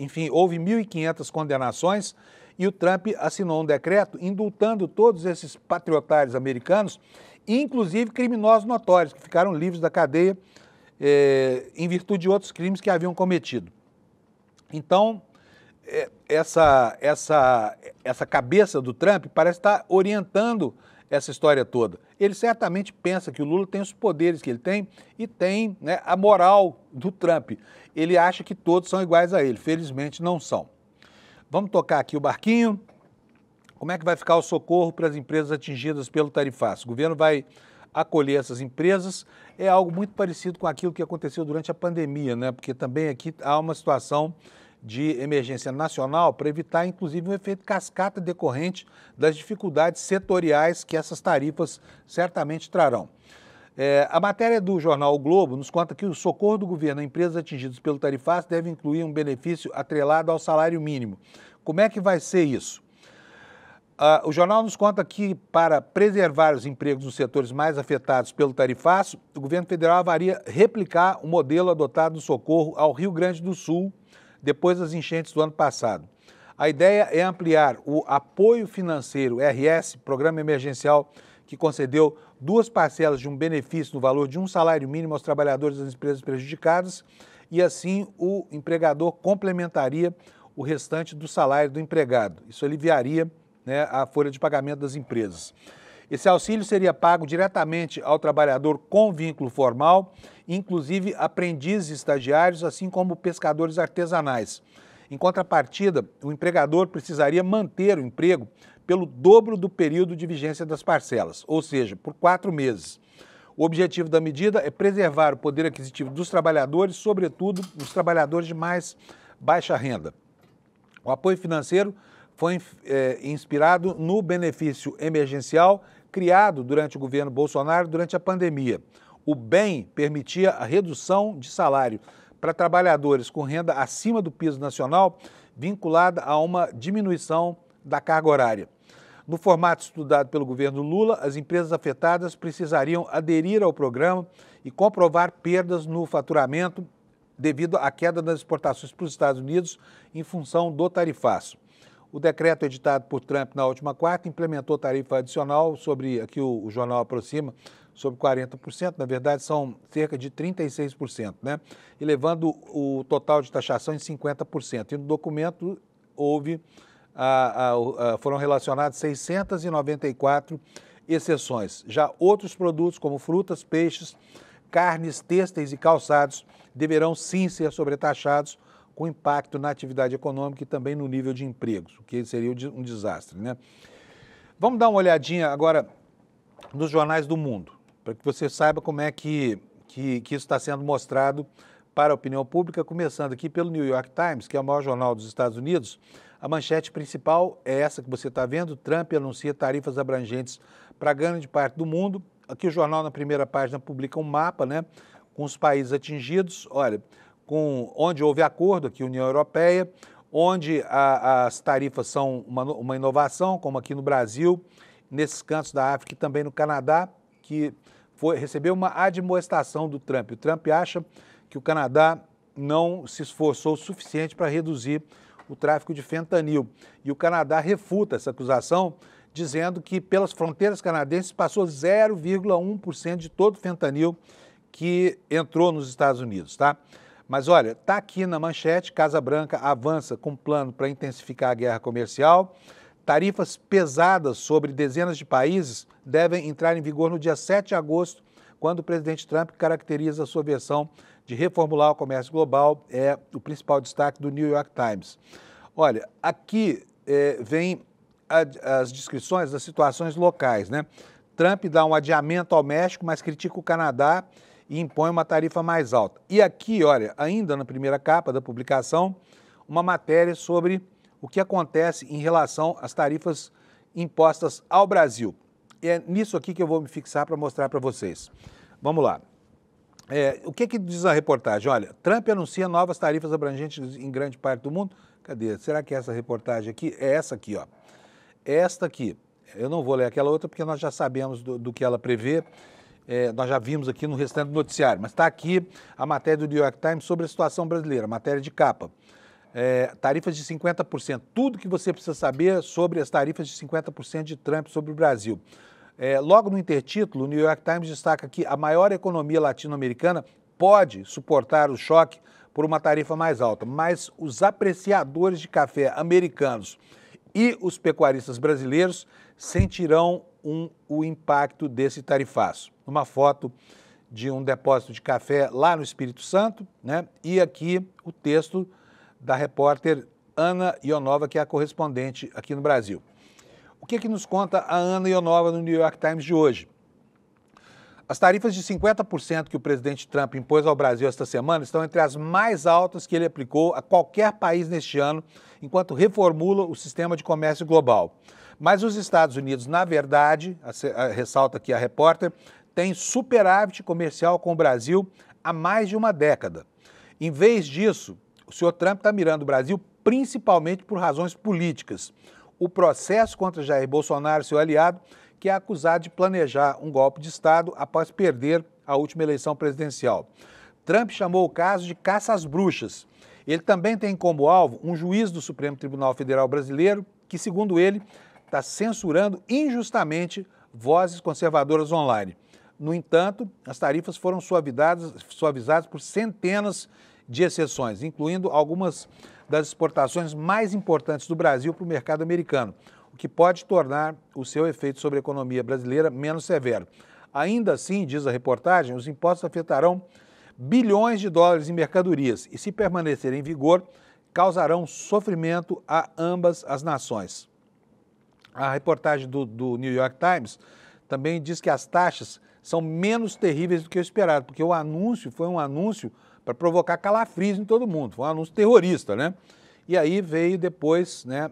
Enfim, houve 1.500 condenações e o Trump assinou um decreto indultando todos esses patriotários americanos, inclusive criminosos notórios, que ficaram livres da cadeia em virtude de outros crimes que haviam cometido. Então, essa cabeça do Trump parece estar orientando essa história toda. Ele certamente pensa que o Lula tem os poderes que ele tem e tem, né, a moral do Trump. Ele acha que todos são iguais a ele. Felizmente não são. Vamos tocar aqui o barquinho. Como é que vai ficar o socorro para as empresas atingidas pelo tarifaço? O governo vai acolher essas empresas. É algo muito parecido com aquilo que aconteceu durante a pandemia, né? Porque também aqui há uma situação de emergência nacional para evitar, inclusive, um efeito cascata decorrente das dificuldades setoriais que essas tarifas certamente trarão. A matéria do jornal O Globo nos conta que o socorro do governo a empresas atingidas pelo tarifaço deve incluir um benefício atrelado ao salário mínimo. Como é que vai ser isso? O jornal nos conta que, para preservar os empregos nos setores mais afetados pelo tarifaço, o governo federal avalia replicar o modelo adotado no socorro ao Rio Grande do Sul, depois das enchentes do ano passado. A ideia é ampliar o apoio financeiro RS, Programa Emergencial, que concedeu 2 parcelas de um benefício no valor de um salário mínimo aos trabalhadores das empresas prejudicadas, e assim o empregador complementaria o restante do salário do empregado. Isso aliviaria, né, a folha de pagamento das empresas. Esse auxílio seria pago diretamente ao trabalhador com vínculo formal, inclusive aprendizes e estagiários, assim como pescadores artesanais. Em contrapartida, o empregador precisaria manter o emprego pelo dobro do período de vigência das parcelas, ou seja, por 4 meses. O objetivo da medida é preservar o poder aquisitivo dos trabalhadores, sobretudo os trabalhadores de mais baixa renda. O apoio financeiro foi inspirado no benefício emergencial criado durante o governo Bolsonaro durante a pandemia. O BEM permitia a redução de salário para trabalhadores com renda acima do piso nacional, vinculada a uma diminuição da carga horária. No formato estudado pelo governo Lula, as empresas afetadas precisariam aderir ao programa e comprovar perdas no faturamento devido à queda das exportações para os Estados Unidos em função do tarifaço. O decreto editado por Trump na última quarta implementou tarifa adicional sobre, aqui o jornal aproxima, sobre 40%, na verdade são cerca de 36%, né? E levando o total de taxação em 50%. E no documento foram relacionadas 694 exceções. Já outros produtos como frutas, peixes, carnes, têxteis e calçados deverão sim ser sobretaxados, com impacto na atividade econômica e também no nível de empregos, o que seria um desastre, né? Vamos dar uma olhadinha agora nos jornais do mundo, para que você saiba como é que isso está sendo mostrado para a opinião pública, começando aqui pelo New York Times, que é o maior jornal dos Estados Unidos. A manchete principal é essa que você está vendo: Trump anuncia tarifas abrangentes para grande parte do mundo. Aqui o jornal, na primeira página, publica um mapa, né, com os países atingidos, olha, onde houve acordo, aqui União Europeia, onde as tarifas são uma inovação, como aqui no Brasil, nesses cantos da África e também no Canadá, que recebeu uma admoestação do Trump. O Trump acha que o Canadá não se esforçou o suficiente para reduzir o tráfico de fentanil. E o Canadá refuta essa acusação, dizendo que pelas fronteiras canadenses passou 0,1% de todo o fentanil que entrou nos Estados Unidos, tá? Mas olha, está aqui na manchete: Casa Branca avança com plano para intensificar a guerra comercial. Tarifas pesadas sobre dezenas de países devem entrar em vigor no dia 7 de agosto, quando o presidente Trump caracteriza a sua versão de reformular o comércio global. É o principal destaque do New York Times. Olha, aqui vem as descrições das situações locais, né? Trump dá um adiamento ao México, mas critica o Canadá e impõe uma tarifa mais alta. E aqui, olha, ainda na primeira capa da publicação, uma matéria sobre o que acontece em relação às tarifas impostas ao Brasil. E é nisso aqui que eu vou me fixar para mostrar para vocês. Vamos lá. O que diz a reportagem? Olha, Trump anuncia novas tarifas abrangentes em grande parte do mundo. Cadê? Será que é essa reportagem aqui? É essa aqui, ó. Esta aqui. Eu não vou ler aquela outra porque nós já sabemos do que ela prevê. Nós já vimos aqui no restante do noticiário, mas está aqui a matéria do New York Times sobre a situação brasileira, matéria de capa. Tarifas de 50%, tudo que você precisa saber sobre as tarifas de 50% de Trump sobre o Brasil. Logo no intertítulo, o New York Times destaca que a maior economia latino-americana pode suportar o choque por uma tarifa mais alta, mas os apreciadores de café americanos e os pecuaristas brasileiros sentirão o impacto desse tarifaço. Uma foto de um depósito de café lá no Espírito Santo, né? E aqui o texto da repórter Ana Ionova, que é a correspondente aqui no Brasil. O que nos conta a Ana Ionova no New York Times de hoje? As tarifas de 50% que o presidente Trump impôs ao Brasil esta semana estão entre as mais altas que ele aplicou a qualquer país neste ano, enquanto reformula o sistema de comércio global. Mas os Estados Unidos, na verdade, ressalta aqui a repórter, têm superávit comercial com o Brasil há mais de uma década. Em vez disso, o senhor Trump está mirando o Brasil principalmente por razões políticas. O processo contra Jair Bolsonaro, seu aliado, que é acusado de planejar um golpe de Estado após perder a última eleição presidencial. Trump chamou o caso de caça às bruxas. Ele também tem como alvo um juiz do Supremo Tribunal Federal brasileiro que, segundo ele, está censurando injustamente vozes conservadoras online. No entanto, as tarifas foram suavizadas por centenas de exceções, incluindo algumas das exportações mais importantes do Brasil para o mercado americano, o que pode tornar o seu efeito sobre a economia brasileira menos severo. Ainda assim, diz a reportagem, os impostos afetarão bilhões de dólares em mercadorias e, se permanecerem em vigor, causarão sofrimento a ambas as nações. A reportagem do New York Times também diz que as taxas são menos terríveis do que o esperado, porque o anúncio foi um anúncio para provocar calafrios em todo mundo, foi um anúncio terrorista, né? E aí veio depois, né,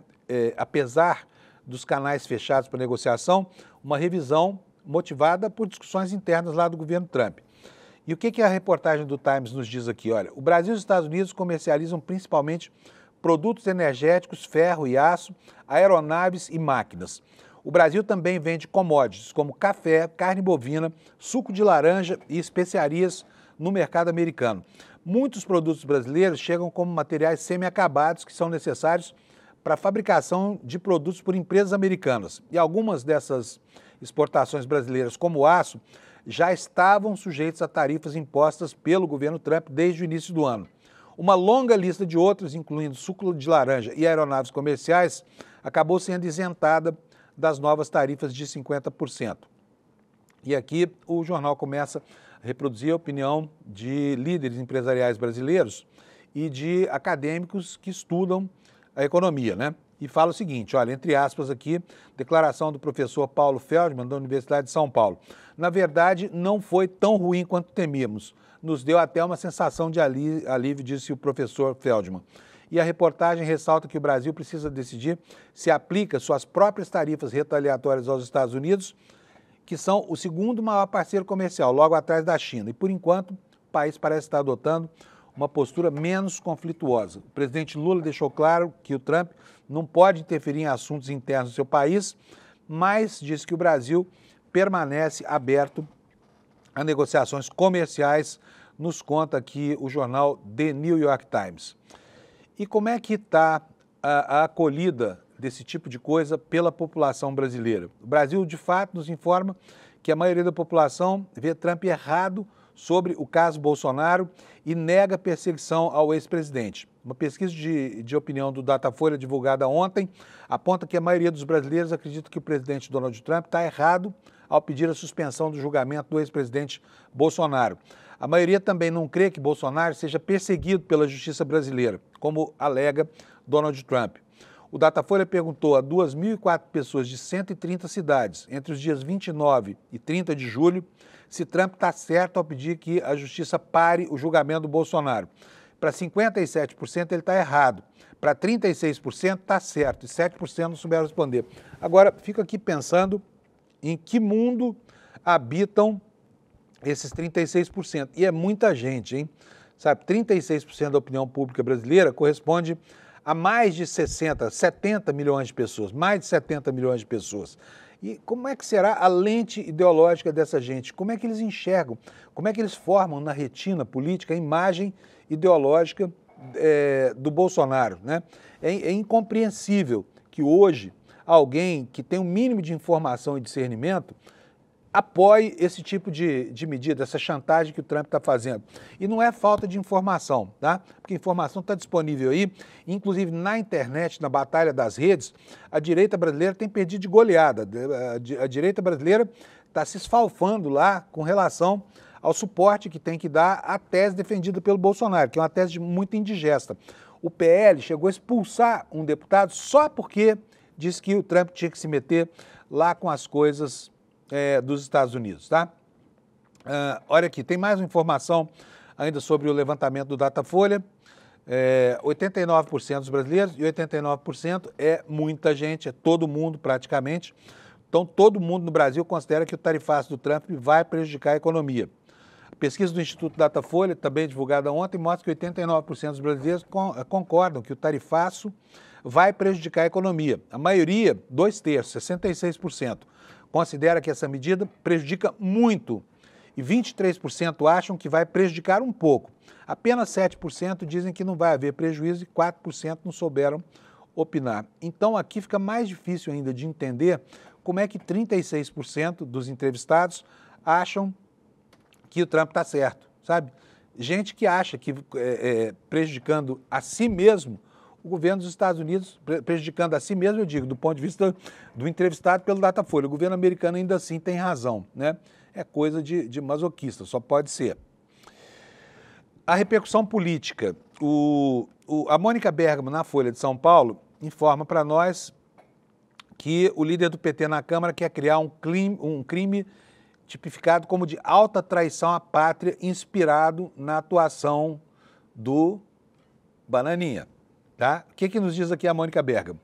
apesar dos canais fechados para negociação, uma revisão motivada por discussões internas lá do governo Trump. E o que a reportagem do Times nos diz aqui? Olha, o Brasil e os Estados Unidos comercializam principalmente produtos energéticos, ferro e aço, aeronaves e máquinas. O Brasil também vende commodities como café, carne bovina, suco de laranja e especiarias no mercado americano. Muitos produtos brasileiros chegam como materiais semi-acabados que são necessários para a fabricação de produtos por empresas americanas. E algumas dessas exportações brasileiras, como o aço, já estavam sujeitos a tarifas impostas pelo governo Trump desde o início do ano. Uma longa lista de outros, incluindo suco de laranja e aeronaves comerciais, acabou sendo isentada das novas tarifas de 50%. E aqui o jornal começa a reproduzir a opinião de líderes empresariais brasileiros e de acadêmicos que estudam a economia, né? E fala o seguinte, olha, entre aspas aqui, declaração do professor Paulo Feldman, da Universidade de São Paulo. Na verdade, não foi tão ruim quanto temíamos. Nos deu até uma sensação de alívio, disse o professor Feldman. E a reportagem ressalta que o Brasil precisa decidir se aplica suas próprias tarifas retaliatórias aos Estados Unidos, que são o segundo maior parceiro comercial, logo atrás da China. E, por enquanto, o país parece estar adotando uma postura menos conflituosa. O presidente Lula deixou claro que o Trump não pode interferir em assuntos internos do seu país, mas disse que o Brasil permanece aberto a negociações comerciais, nos conta aqui o jornal The New York Times. E como é que está a acolhida desse tipo de coisa pela população brasileira? O Brasil, de fato, nos informa que a maioria da população vê Trump errado sobre o caso Bolsonaro e nega perseguição ao ex-presidente. Uma pesquisa de opinião do Datafolha divulgada ontem aponta que a maioria dos brasileiros acredita que o presidente Donald Trump está errado ao pedir a suspensão do julgamento do ex-presidente Bolsonaro. A maioria também não crê que Bolsonaro seja perseguido pela justiça brasileira, como alega Donald Trump. O Datafolha perguntou a 2.004 pessoas de 130 cidades, entre os dias 29 e 30 de julho, se Trump está certo ao pedir que a justiça pare o julgamento do Bolsonaro. Para 57% ele está errado, para 36% está certo e 7% não souberam responder. Agora, fico aqui pensando em que mundo habitam esses 36%. E é muita gente, hein? Sabe, 36% da opinião pública brasileira corresponde a mais de 70 milhões de pessoas, mais de 70 milhões de pessoas. E como é que será a lente ideológica dessa gente? Como é que eles enxergam? Como é que eles formam na retina política a imagem ideológica do Bolsonaro, né? É incompreensível que hoje alguém que tem um mínimo de informação e discernimento apoie esse tipo de medida, essa chantagem que o Trump está fazendo. E não é falta de informação, tá? Porque a informação está disponível aí, inclusive na internet, na batalha das redes, a direita brasileira tem perdido de goleada. A direita brasileira está se esfalfando lá com relação ao suporte que tem que dar à tese defendida pelo Bolsonaro, que é uma tese muito indigesta. O PL chegou a expulsar um deputado só porque disse que o Trump tinha que se meter lá com as coisas dos Estados Unidos, tá? Olha aqui, tem mais uma informação ainda sobre o levantamento do Datafolha. 89% dos brasileiros, e 89% é muita gente, é todo mundo praticamente. Então, todo mundo no Brasil considera que o tarifaço do Trump vai prejudicar a economia. A pesquisa do Instituto Datafolha, também divulgada ontem, mostra que 89% dos brasileiros concordam que o tarifaço vai prejudicar a economia. A maioria, 2/3, 66%, considera que essa medida prejudica muito e 23% acham que vai prejudicar um pouco. Apenas 7% dizem que não vai haver prejuízo e 4% não souberam opinar. Então, aqui fica mais difícil ainda de entender como é que 36% dos entrevistados acham que o Trump está certo, sabe? Gente que acha que prejudicando a si mesmo, o governo dos Estados Unidos, prejudicando a si mesmo, eu digo, do ponto de vista do entrevistado pelo Datafolha, o governo americano ainda assim tem razão, né? É coisa de masoquista, só pode ser. A repercussão política. A Mônica Bergamo, na Folha de São Paulo, informa para nós que o líder do PT na Câmara quer criar um crime tipificado como de alta traição à pátria, inspirado na atuação do Bananinha. Tá? O que nos diz aqui a Mônica Bergamo?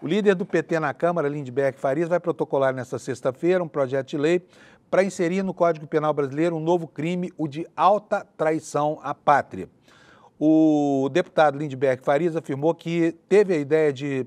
O líder do PT na Câmara, Lindbergh Farias, vai protocolar nesta sexta-feira um projeto de lei para inserir no Código Penal brasileiro um novo crime, o de alta traição à pátria. O deputado Lindbergh Farias afirmou que teve a ideia de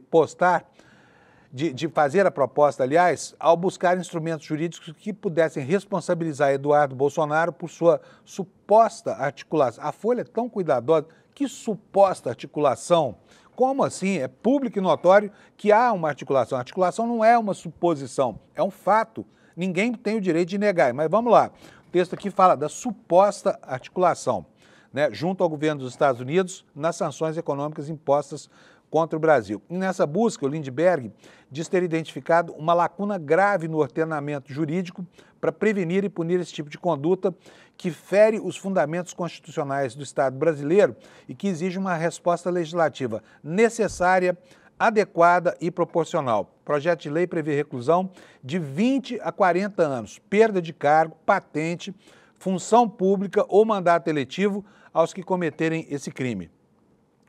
fazer a proposta, aliás, ao buscar instrumentos jurídicos que pudessem responsabilizar Eduardo Bolsonaro por sua suposta articulação. A Folha é tão cuidadosa, que suposta articulação? Como assim? É público e notório que há uma articulação. A articulação não é uma suposição, é um fato. Ninguém tem o direito de negar, mas vamos lá. O texto aqui fala da suposta articulação, né, junto ao governo dos Estados Unidos nas sanções econômicas impostas contra o Brasil. E nessa busca, o Lindbergh diz ter identificado uma lacuna grave no ordenamento jurídico para prevenir e punir esse tipo de conduta que fere os fundamentos constitucionais do Estado brasileiro e que exige uma resposta legislativa necessária, adequada e proporcional. O projeto de lei prevê reclusão de 20 a 40 anos, perda de cargo, patente, função pública ou mandato eletivo aos que cometerem esse crime.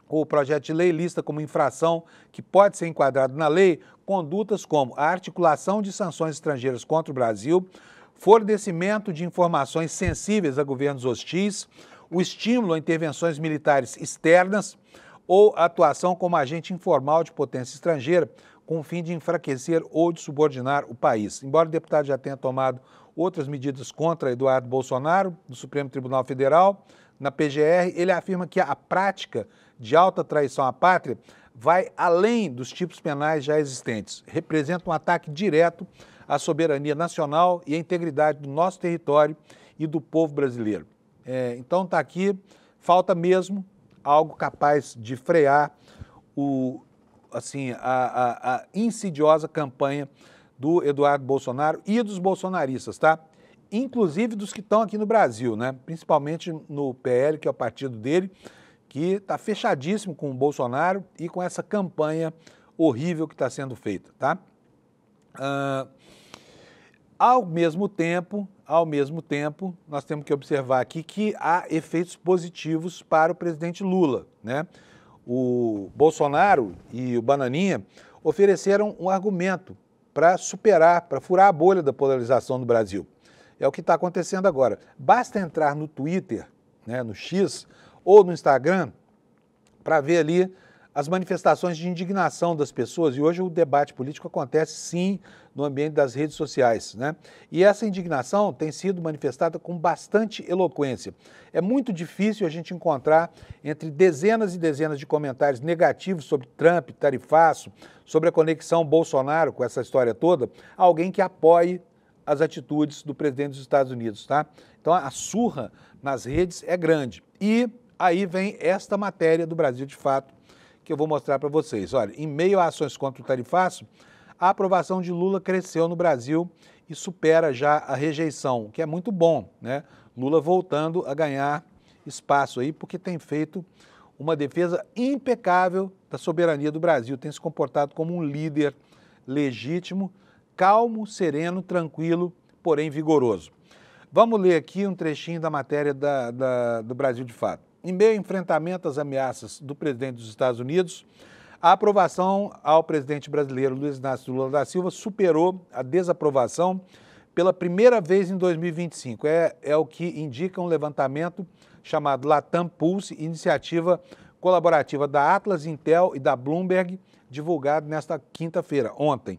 O projeto de lei lista como infração que pode ser enquadrado na lei condutas como a articulação de sanções estrangeiras contra o Brasil, fornecimento de informações sensíveis a governos hostis, o estímulo a intervenções militares externas ou a atuação como agente informal de potência estrangeira com o fim de enfraquecer ou de subordinar o país. Embora o deputado já tenha tomado outras medidas contra Eduardo Bolsonaro, do Supremo Tribunal Federal, na PGR, ele afirma que a prática de alta traição à pátria vai além dos tipos penais já existentes. Representa um ataque direto à soberania nacional e à integridade do nosso território e do povo brasileiro. Então está aqui, falta mesmo algo capaz de frear a insidiosa campanha do Eduardo Bolsonaro e dos bolsonaristas, tá? Inclusive dos que estão aqui no Brasil, né? Principalmente no PL, que é o partido dele, que está fechadíssimo com o Bolsonaro e com essa campanha horrível que está sendo feita, tá? Ao mesmo tempo, nós temos que observar aqui que há efeitos positivos para o presidente Lula, né? O Bolsonaro e o Bananinha ofereceram um argumento para furar a bolha da polarização no Brasil. É o que está acontecendo agora. Basta entrar no Twitter, né, no X, ou no Instagram, para ver ali as manifestações de indignação das pessoas. E hoje o debate político acontece, sim, no ambiente das redes sociais, né? E essa indignação tem sido manifestada com bastante eloquência. É muito difícil a gente encontrar entre dezenas e dezenas de comentários negativos sobre Trump, tarifaço, sobre a conexão Bolsonaro com essa história toda, alguém que apoie as atitudes do presidente dos Estados Unidos, tá? Então a surra nas redes é grande. E aí vem esta matéria do Brasil de Fato, que eu vou mostrar para vocês. Olha, em meio a ações contra o tarifaço, a aprovação de Lula cresceu no Brasil e supera já a rejeição, o que é muito bom, né? Lula voltando a ganhar espaço aí, porque tem feito uma defesa impecável da soberania do Brasil, tem se comportado como um líder legítimo, calmo, sereno, tranquilo, porém vigoroso. Vamos ler aqui um trechinho da matéria do Brasil de Fato. Em meio ao enfrentamento às ameaças do presidente dos Estados Unidos, a aprovação ao presidente brasileiro Luiz Inácio Lula da Silva superou a desaprovação pela primeira vez em 2025. É o que indica um levantamento chamado Latam Pulse, iniciativa colaborativa da Atlas, Intel e da Bloomberg, divulgado nesta quinta-feira, ontem.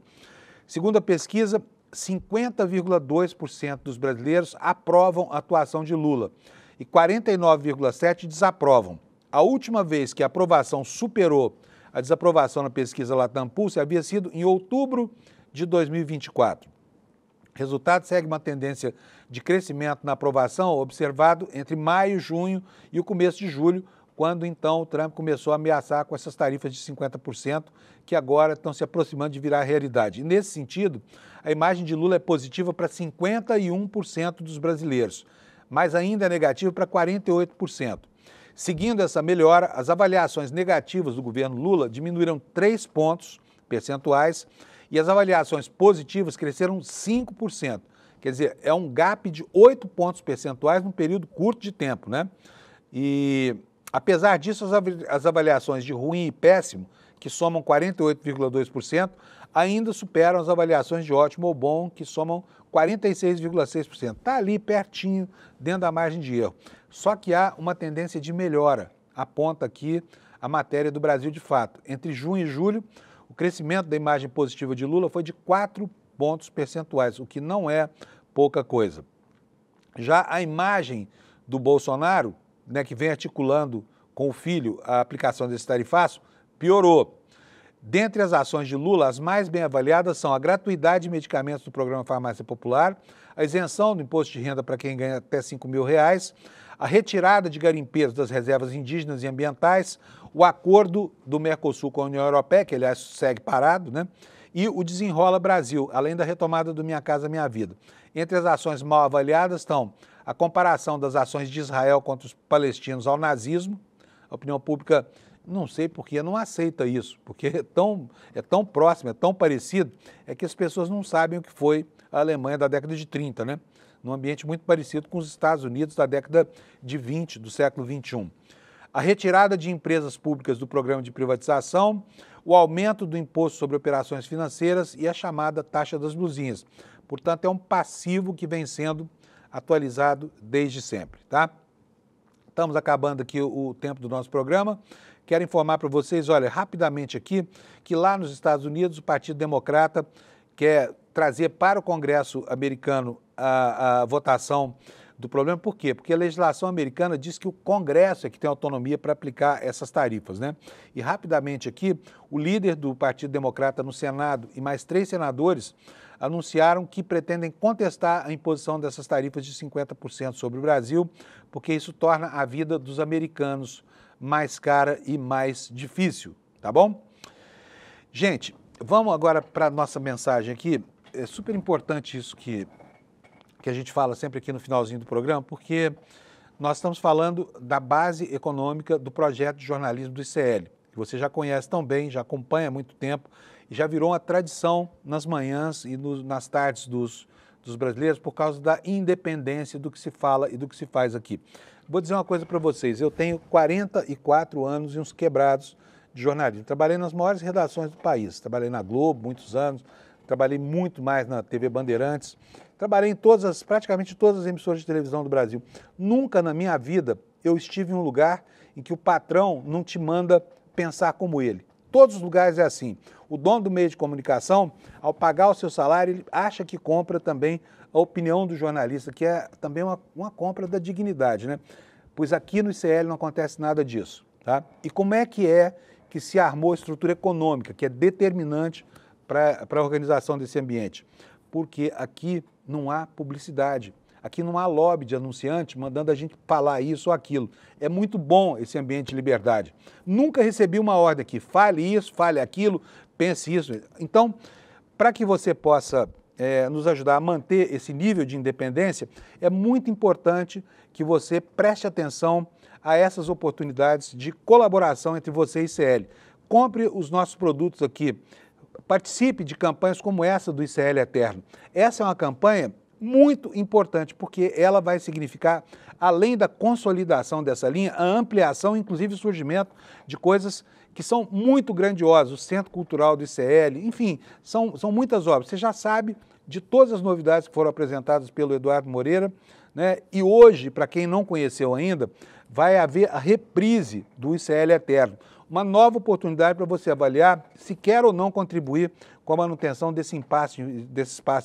Segundo a pesquisa, 50,2% dos brasileiros aprovam a atuação de Lula e 49,7% desaprovam. A última vez que a aprovação superou a desaprovação na pesquisa Latam Pulse havia sido em outubro de 2024. O resultado segue uma tendência de crescimento na aprovação observado entre maio, junho e o começo de julho, quando então o Trump começou a ameaçar com essas tarifas de 50%, que agora estão se aproximando de virar realidade. E nesse sentido, a imagem de Lula é positiva para 51% dos brasileiros, mas ainda é negativa para 48%. Seguindo essa melhora, as avaliações negativas do governo Lula diminuíram 3 pontos percentuais e as avaliações positivas cresceram 5%. Quer dizer, é um gap de 8 pontos percentuais num período curto de tempo, né? E apesar disso, as avaliações de ruim e péssimo, que somam 48,2%, ainda superam as avaliações de ótimo ou bom, que somam 46,6%. Está ali pertinho, dentro da margem de erro. Só que há uma tendência de melhora, aponta aqui a matéria do Brasil de Fato. Entre junho e julho, o crescimento da imagem positiva de Lula foi de 4 pontos percentuais, o que não é pouca coisa. Já a imagem do Bolsonaro, né, que vem articulando com o filho a aplicação desse tarifaço, piorou. Dentre as ações de Lula, as mais bem avaliadas são a gratuidade de medicamentos do programa Farmácia Popular, a isenção do imposto de renda para quem ganha até R$5 mil, a retirada de garimpeiros das reservas indígenas e ambientais, o acordo do Mercosul com a União Europeia, que aliás segue parado, né? E o Desenrola Brasil, além da retomada do Minha Casa Minha Vida. Entre as ações mal avaliadas estão a comparação das ações de Israel contra os palestinos ao nazismo. A opinião pública, não sei por que não aceita isso, porque é tão próximo, é tão parecido, é que as pessoas não sabem o que foi a Alemanha da década de 30, né? Num ambiente muito parecido com os Estados Unidos da década de 20, do século 21. A retirada de empresas públicas do programa de privatização, o aumento do imposto sobre operações financeiras e a chamada taxa das blusinhas. Portanto, é um passivo que vem sendo atualizado desde sempre, tá? Estamos acabando aqui o tempo do nosso programa. Quero informar para vocês, olha, rapidamente aqui, que lá nos Estados Unidos o Partido Democrata quer trazer para o Congresso americano a votação do problema. Por quê? Porque a legislação americana diz que o Congresso é que tem autonomia para aplicar essas tarifas, né? E rapidamente aqui, o líder do Partido Democrata no Senado e mais 3 senadores anunciaram que pretendem contestar a imposição dessas tarifas de 50% sobre o Brasil, porque isso torna a vida dos americanos mais cara e mais difícil, tá bom? Gente, vamos agora para a nossa mensagem aqui. É super importante isso que a gente fala sempre aqui no finalzinho do programa, porque nós estamos falando da base econômica do projeto de jornalismo do ICL, que você já conhece tão bem, já acompanha há muito tempo e já virou uma tradição nas manhãs e nas tardes dos brasileiros por causa da independência do que se fala e do que se faz aqui. Vou dizer uma coisa para vocês, eu tenho 44 anos e uns quebrados de jornalismo. Trabalhei nas maiores redações do país, trabalhei na Globo muitos anos, trabalhei muito mais na TV Bandeirantes, trabalhei em praticamente todas as emissoras de televisão do Brasil. Nunca na minha vida eu estive em um lugar em que o patrão não te manda pensar como ele. Todos os lugares é assim. O dono do meio de comunicação, ao pagar o seu salário, ele acha que compra também a opinião do jornalista, que é também uma compra da dignidade, né? Pois aqui no ICL não acontece nada disso, tá? E como é que se armou a estrutura econômica, que é determinante para a organização desse ambiente? Porque aqui não há publicidade, aqui não há lobby de anunciante mandando a gente falar isso ou aquilo. É muito bom esse ambiente de liberdade. Nunca recebi uma ordem aqui, fale isso, fale aquilo, pense isso. Então, para que você possa nos ajudar a manter esse nível de independência, é muito importante que você preste atenção a essas oportunidades de colaboração entre você e ICL. Compre os nossos produtos aqui, participe de campanhas como essa do ICL Eterno. Essa é uma campanha muito importante, porque ela vai significar, além da consolidação dessa linha, a ampliação, inclusive o surgimento de coisas que são muito grandiosas, o Centro Cultural do ICL, enfim, são muitas obras. Você já sabe de todas as novidades que foram apresentadas pelo Eduardo Moreira, né? E hoje, para quem não conheceu ainda, vai haver a reprise do ICL Eterno, uma nova oportunidade para você avaliar se quer ou não contribuir com a manutenção desse espaço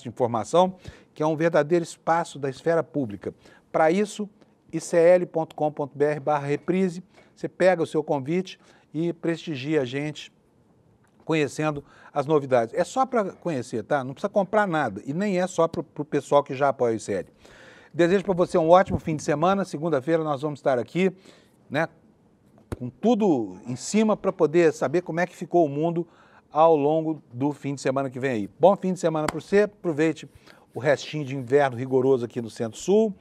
de informação, que é um verdadeiro espaço da esfera pública. Para isso, icl.com.br/reprise, você pega o seu convite e prestigia a gente conhecendo as novidades. É só para conhecer, tá? Não precisa comprar nada e nem é só para o pessoal que já apoia o ICL. Desejo para você um ótimo fim de semana. Segunda-feira nós vamos estar aqui, né, com tudo em cima para poder saber como é que ficou o mundo ao longo do fim de semana que vem aí. Bom fim de semana para você, aproveite o restinho de inverno rigoroso aqui no Centro-Sul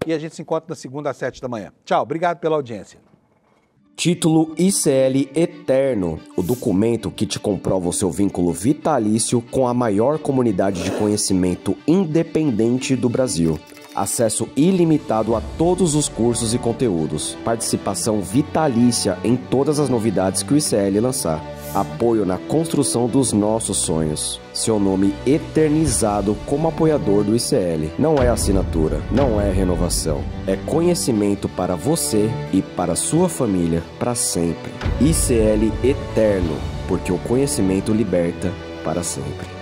e a gente se encontra na segunda às 7 da manhã. Tchau, obrigado pela audiência. Título ICL Eterno, o documento que te comprova o seu vínculo vitalício com a maior comunidade de conhecimento independente do Brasil. Acesso ilimitado a todos os cursos e conteúdos. Participação vitalícia em todas as novidades que o ICL lançar. Apoio na construção dos nossos sonhos. Seu nome eternizado como apoiador do ICL. Não é assinatura, não é renovação. É conhecimento para você e para sua família para sempre. ICL Eterno, porque o conhecimento liberta para sempre.